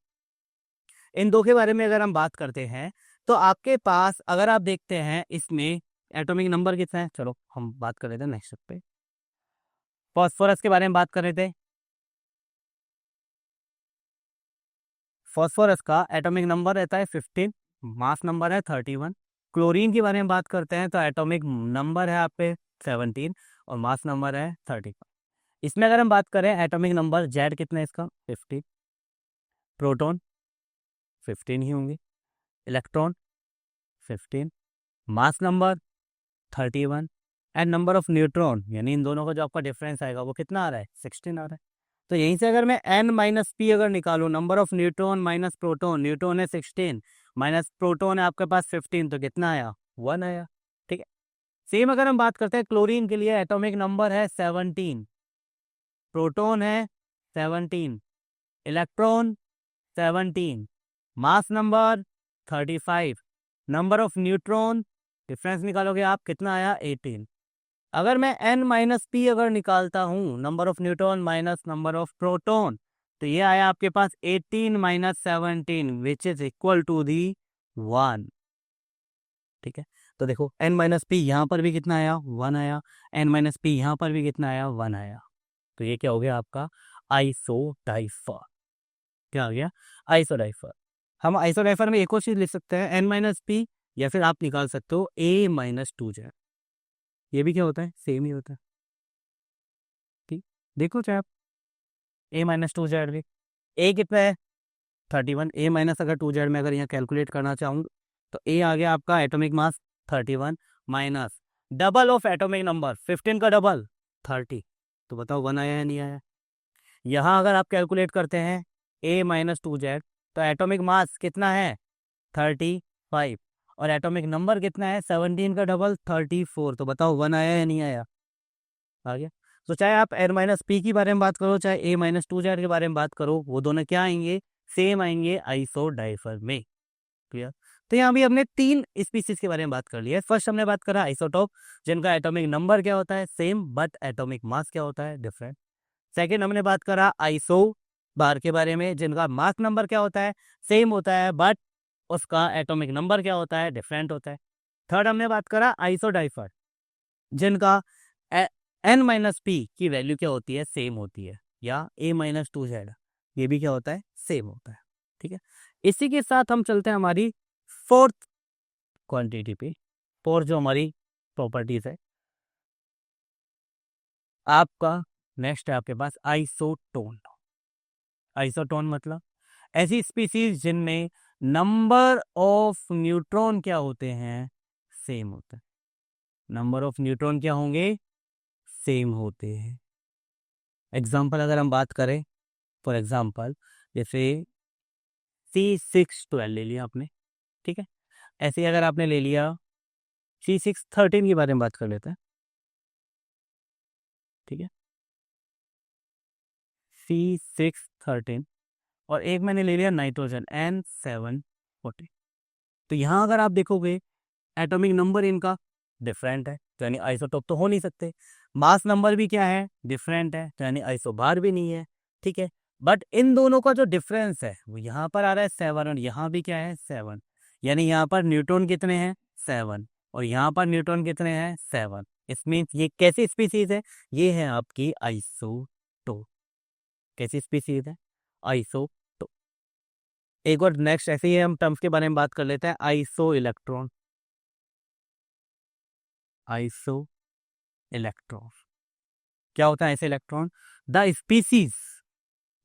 [SPEAKER 1] इन दो के बारे में अगर हम बात करते हैं तो आपके पास अगर आप देखते हैं इसमें एटॉमिक नंबर कितना है, चलो हम बात कर रहे थे नेक्स्ट पे, फॉस्फोरस के बारे में बात कर रहे थे। फॉस्फोरस का एटॉमिक नंबर रहता है 15, मास नंबर है 31। क्लोरीन के बारे में बात करते हैं तो एटॉमिक नंबर है आप पे 17 और मास नंबर है 35। इसमें अगर हम बात करें एटॉमिक नंबर जेड कितना है इसका, 15, प्रोटॉन 15 ही होंगे, electron 15, mass number 31, and number of neutron यानी इन दोनों का जो आपका डिफरेंस आएगा वो कितना आ रहा है, 16 आ रहा है। तो यहीं से अगर मैं एन माइनस पी अगर निकालूं, number of neutron minus proton, neutron है 16 माइनस प्रोटॉन है आपके पास 15, तो कितना आया, 1 आया। ठीक है, सेम अगर हम बात करते हैं क्लोरीन के लिए, एटॉमिक नंबर है 17, प्रोटॉन है 17, electron 17, mass number 35, number of neutron, difference निकालोगे आप कितना आया, 18। अगर मैं n माइनस पी अगर निकालता हूं, number of neutron minus number of proton, तो ये आया आपके पास 18 minus 17 which is equal to the 1। ठीक है, तो देखो n माइनस पी यहाँ पर भी कितना आया, 1 आया, n माइनस पी यहाँ पर भी कितना आया, 1 आया। तो ये क्या हो गया आपका आइसोडाइफर। क्या आ गया, आइसोडाइफर। हम आइसोडाइफर में एक और चीज लिख सकते हैं, n माइनस पी, या फिर आप निकाल सकते हो a माइनस 2z। ये भी क्या होता है, सेम ही होता है। ठीक, देखो चाहे आप a माइनस 2z भी, a कितना है 31, a माइनस अगर 2z में अगर यहाँ कैलकुलेट करना चाहूँ तो a आ गया आपका atomic mass 31 minus double of atomic number 15 का डबल 30। तो बताओ 1 आया या नहीं आया। यहाँ अगर आप कैलकुलेट करते हैं a माइनस 2z तो एटॉमिक मास कितना है 35 और एटॉमिक नंबर कितना है 17 का डबल 34। तो बताओ 1 आया या नहीं आया, आ गया। तो चाहे आप n माइनस पी के बारे में बात करो, चाहे a माइनस 2z के बारे में बात करो, वो दोनों क्या आएंगे, सेम आएंगे आइसोडाइफर में। क्लियर। तो यहाँ भी हमने 3 स्पीसीज के बारे में बात कर लिया है। फर्स्ट हमने बात करा आइसोटोप, जिनका एटॉमिक नंबर क्या होता है सेम, बट एटॉमिक मास क्या होता है डिफरेंट। सेकेंड हमने बात करा आइसो बार के बारे में, जिनका मास नंबर क्या होता है सेम होता है, बट उसका एटॉमिक नंबर क्या होता है डिफरेंट होता है। थर्ड हमने बात करा आइसोडाइफर, जिनका n माइनस पी की वैल्यू क्या होती है सेम होती है, या a माइनस 2z ये भी क्या होता है सेम होता है। ठीक है, इसी के साथ हम चलते हैं हमारी फोर्थ क्वांटिटी पे, फोर्थ जो हमारी प्रॉपर्टीज है आपका। नेक्स्ट है आपके पास आइसोटोन। आइसोटोन मतलब ऐसी स्पीसीज जिनमें नंबर ऑफ न्यूट्रॉन क्या होते हैं सेम होते हैं। नंबर ऑफ न्यूट्रॉन क्या होंगे सेम होते हैं। एग्जाम्पल अगर हम बात करें, फॉर एग्जाम्पल जैसे C612 ले लिया आपने, ठीक है। ऐसे ही अगर आपने ले लिया C613 के बारे में बात कर लेते हैं, ठीक है, C613, और एक मैंने ले लिया नाइट्रोजन N740। तो यहाँ अगर आप देखोगे एटॉमिक नंबर इनका डिफरेंट है, तो यानी आइसोटोप तो हो नहीं सकते। मास नंबर भी क्या है डिफरेंट है, तो यानी आइसोबार भी नहीं है। ठीक है, बट इन दोनों का जो डिफरेंस है वो यहाँ पर आ रहा है 7 और यहाँ भी क्या है 7, यानी यहाँ पर न्यूट्रॉन कितने हैं 7 और यहाँ पर न्यूट्रॉन कितने हैं 7। इसमें ये कैसी स्पीसीज है, ये है आपकी आइसोटोप। कैसी स्पीसीज है आइसोटोप। एक और नेक्स्ट ऐसे ही हम टर्म्स के बारे में बात कर लेते हैं, आइसो इलेक्ट्रॉन। आइसो इलेक्ट्रॉन क्या होता है ऐसे इलेक्ट्रॉन, द स्पीसीज,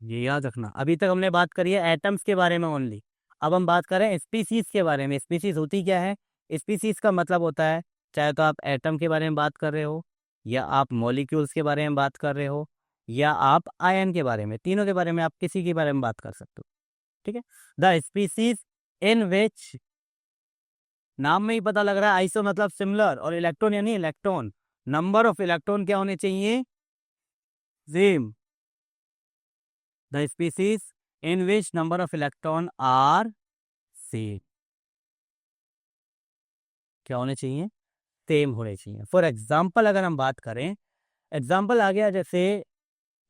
[SPEAKER 1] ये याद रखना। अभी तक हमने बात करी है एटम्स के बारे में ओनली, अब हम बात करें स्पीसीज के बारे में। स्पीसीज होती क्या है, स्पीसीज का मतलब होता है चाहे तो आप एटम के बारे में बात कर रहे हो, या आप मॉलिक्यूल्स के बारे में बात कर रहे हो, या आप आयन के बारे में, तीनों के बारे में आप किसी के बारे में बात कर सकते हो। ठीक है, द स्पीसीज इन विच, नाम में ही पता लग रहा है आइसो मतलब सिमिलर और इलेक्ट्रॉन यानी इलेक्ट्रॉन, नंबर ऑफ इलेक्ट्रॉन क्या होने चाहिए same. The species in which number of electron are same, क्या होने चाहिए सेम होने चाहिए। फॉर एग्जाम्पल अगर हम बात करें, एग्जाम्पल आ गया जैसे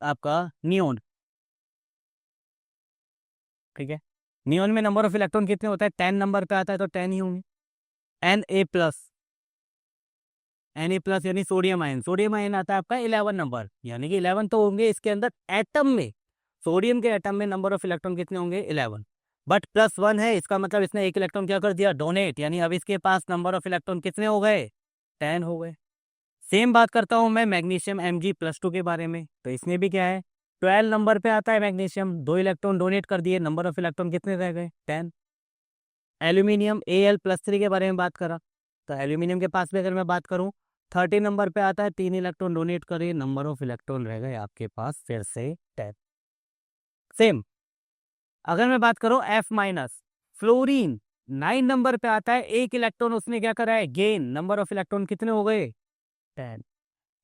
[SPEAKER 1] आपका नियोन, ठीक है। नियोन में नंबर ऑफ इलेक्ट्रॉन कितने होता है 10 नंबर पे आता है, तो 10 ही होंगे। Na+ यानी सोडियम आयन, सोडियम आयन आता है आपका 11 नंबर, यानी कि 11 तो होंगे इसके अंदर एटम में। सोडियम के एटम में नंबर ऑफ इलेक्ट्रॉन कितने होंगे 11, बट +1 है, इसका मतलब इसने एक इलेक्ट्रॉन क्या कर दिया डोनेट, यानी अब इसके पास नंबर ऑफ इलेक्ट्रॉन कितने हो गए 10 हो गए। सेम बात करता हूं मैं मैग्नीशियम Mg+2 के बारे में, तो इसमें भी क्या है 12 नंबर पे आता है मैग्नीशियम, 2 इलेक्ट्रॉन डोनेट कर दिए, नंबर ऑफ इलेक्ट्रॉन कितने रह गए 10। एल्यूमिनियम Al+3 के बारे में बात करा, तो एल्यूमिनियम के पास भी अगर मैं बात करूं 30 नंबर पे आता है, 3 इलेक्ट्रॉन डोनेट करे, नंबर ऑफ इलेक्ट्रॉन रह गए आपके पास फिर से 10। सेम अगर मैं बात करूं F-, फ्लोरीन 9 नंबर पे आता है, 1 इलेक्ट्रॉन उसने क्या करा है गेन, नंबर ऑफ इलेक्ट्रॉन कितने हो गए 10।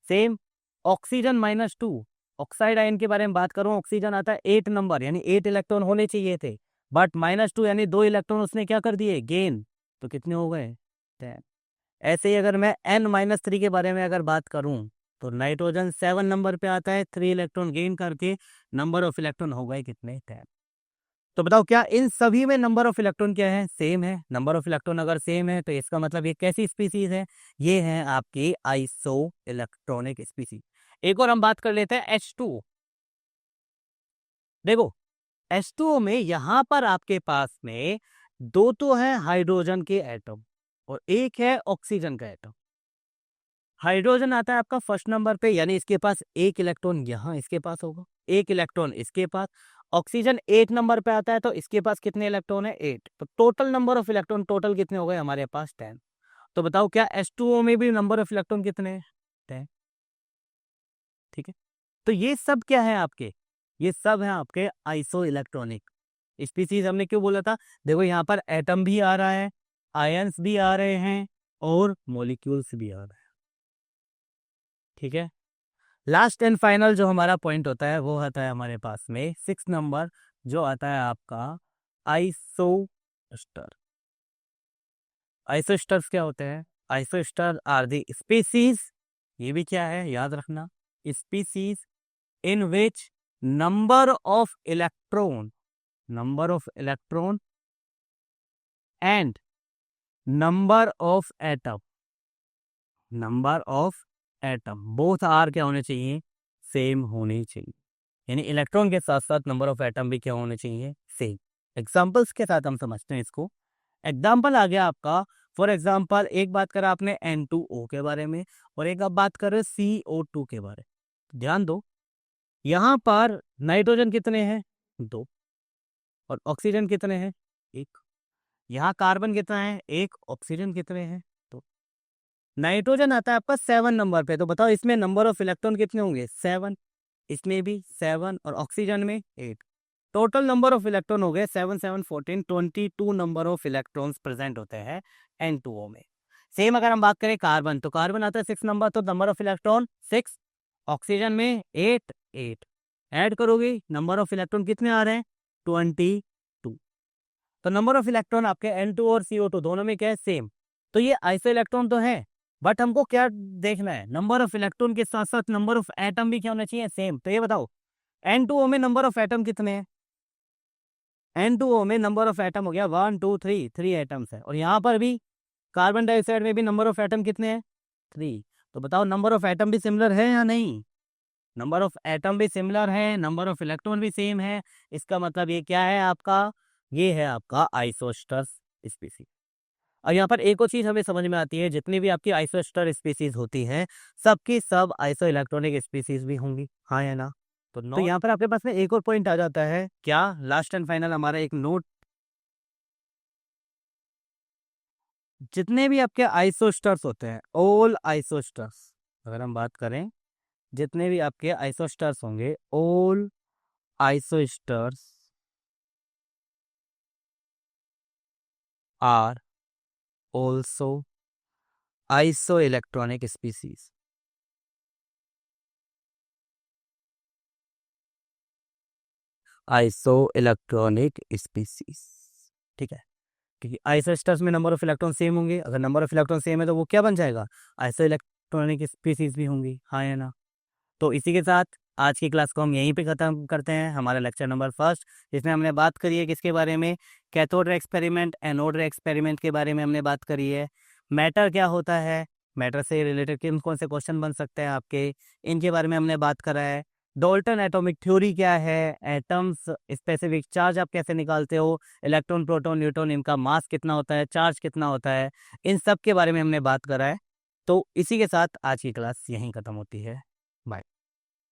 [SPEAKER 1] सेम ऑक्सीजन -2, ऑक्साइड आयन के बारे में बात करूं, ऑक्सीजन आता है 8 नंबर, यानी 8 इलेक्ट्रॉन होने चाहिए थे, बट -2 यानी 2 इलेक्ट्रॉन उसने क्या कर दिए गेन, तो कितने हो गए 10। ऐसे ही अगर मैं N-3 के बारे में अगर बात करूं, तो नाइट्रोजन 7 नंबर पे आता है, 3 इलेक्ट्रॉन गेन करके नंबर ऑफ इलेक्ट्रॉन हो गए कितने 10। तो बताओ क्या इन सभी में नंबर ऑफ इलेक्ट्रॉन क्या है, सेम है। नंबर ऑफ इलेक्ट्रॉन अगर सेम है तो इसका मतलब ये कैसी स्पीसीज है, ये है आपकी आइसो इलेक्ट्रॉनिक स्पीसीज। एक और हम बात कर लेते हैं H2O। देखो H2O में यहां पर आपके पास में दो तो है हाइड्रोजन के एटम और एक है ऑक्सीजन का एटम। हाइड्रोजन आता है आपका फर्स्ट नंबर पे, यानी इसके पास एक इलेक्ट्रॉन यहां इसके पास होगा, एक इलेक्ट्रॉन इसके पास। ऑक्सीजन 8 नंबर पे आता है तो इसके पास कितने इलेक्ट्रॉन है, 8। तो total number of electron total कितने हो गए हमारे पास, 10। तो बताओ क्या H2O में भी नंबर ऑफ इलेक्ट्रॉन कितने हैं, 10। ठीक है, तो ये सब क्या है आपके, ये सब है आपके आइसो इलेक्ट्रॉनिक स्पीसीज। हमने क्यों बोला था, देखो यहाँ पर एटम भी आ रहा है, आयंस भी आ रहे हैं और मॉलिक्यूल्स भी आ रहे हैं। ठीक है, लास्ट एंड फाइनल जो हमारा पॉइंट होता है वो आता है हमारे पास में 6 नंबर, जो आता है आपका आइसोस्टर। आइसोस्टर्स क्या होते हैं, आइसोस्टर आर दी स्पीसीज, ये भी क्या है याद रखना, species in which number of electron and number of atom both are क्या होने चाहिए, सेम होने चाहिए। यानी इलेक्ट्रॉन के साथ साथ नंबर ऑफ एटम भी क्या होने चाहिए, सेम। एग्जाम्पल्स के साथ हम समझते हैं इसको। एग्जाम्पल आ गया आपका, फॉर एग्जाम्पल एक बात करा आपने N2O के बारे में और एक आप बात कर रहे हो CO2 के बारे में। ध्यान दो, यहां पर नाइट्रोजन कितने हैं, 2, और ऑक्सीजन कितने हैं, 1। यहाँ कार्बन कितना है, 1, ऑक्सीजन कितने हैं, 2। नाइट्रोजन आता है आपका 7 नंबर पे, तो बताओ इसमें नंबर ऑफ इलेक्ट्रॉन कितने होंगे, 7। इसमें भी 7 और ऑक्सीजन में 8। टोटल नंबर ऑफ इलेक्ट्रॉन हो गए 7 7 14, 22 नंबर ऑफ इलेक्ट्रॉन्स प्रेजेंट होते हैं N2O में। सेम अगर हम बात करें कार्बन, तो कार्बन आता है 6 नंबर, तो नंबर ऑफ इलेक्ट्रॉन 6। ऑक्सीजन में 8 8, ऐड करोगे नंबर ऑफ इलेक्ट्रॉन कितने आ रहे हैं, 22। तो नंबर ऑफ इलेक्ट्रॉन आपके N2 और CO2 दोनों में क्या है, सेम। तो ये आइसो इलेक्ट्रॉन तो है, बट हमको क्या देखना है, नंबर ऑफ इलेक्ट्रॉन के साथ साथ नंबर ऑफ एटम भी क्या होना चाहिए, सेम। तो ये बताओ N2O में नंबर ऑफ एटम कितने हैं, N2O में नंबर ऑफ एटम हो गया 1 2 3, 3 एटम्स है। और यहाँ पर भी कार्बन डाइऑक्साइड में भी नंबर ऑफ एटम कितने हैं, 3। तो बताओ नंबर ऑफ एटम भी सिमिलर है या नहीं, नंबर ऑफ एटम भी सिमिलर है, नंबर ऑफ इलेक्ट्रॉन भी सेम है। इसका मतलब ये क्या है आपका, ये है आपका आइसोस्टर स्पीसीज। और यहाँ पर एक और चीज हमें समझ में आती है, जितनी भी आपकी आइसोस्टर स्पीसीज होती हैं सबकी सब आइसो इलेक्ट्रॉनिक स्पीसीज भी होंगी, हाँ या ना। तो यहाँ पर आपके पास में एक और पॉइंट आ जाता है, क्या लास्ट एंड फाइनल हमारा एक नोट, जितने भी आपके आइसोस्टर्स होते हैं, ऑल आइसोस्टर्स, अगर हम बात करें जितने भी आपके आइसोस्टर्स होंगे, all isosters are also isoelectronic species. Isoelectronic species, ठीक है, क्योंकि आइसोस्टर्स में नंबर ऑफ इलेक्ट्रॉन सेम होंगे, अगर नंबर ऑफ इलेक्ट्रॉन सेम है तो वो क्या बन जाएगा, आइसो इलेक्ट्रॉनिक स्पीसीज भी होंगी, हाँ या ना। तो इसी के साथ आज की क्लास को हम यहीं पे ख़त्म करते हैं, हमारा लेक्चर नंबर फर्स्ट, जिसमें हमने बात करी है किसके बारे में, कैथोड रे एक्सपेरिमेंट, एनोड रे एक्सपेरिमेंट के बारे में हमने बात करी है। मैटर क्या होता है, मैटर से रिलेटेड किन कौन से क्वेश्चन बन सकते हैं आपके, इनके बारे में हमने बात करा है। डॉल्टन एटॉमिक थ्योरी क्या है, एटम्स स्पेसिफिक चार्ज आप कैसे निकालते हो, इलेक्ट्रॉन प्रोटॉन न्यूट्रॉन इनका मास कितना होता है, चार्ज कितना होता है, इन सब के बारे में हमने बात करा है। तो इसी के साथ आज की क्लास यहीं ख़त्म होती है।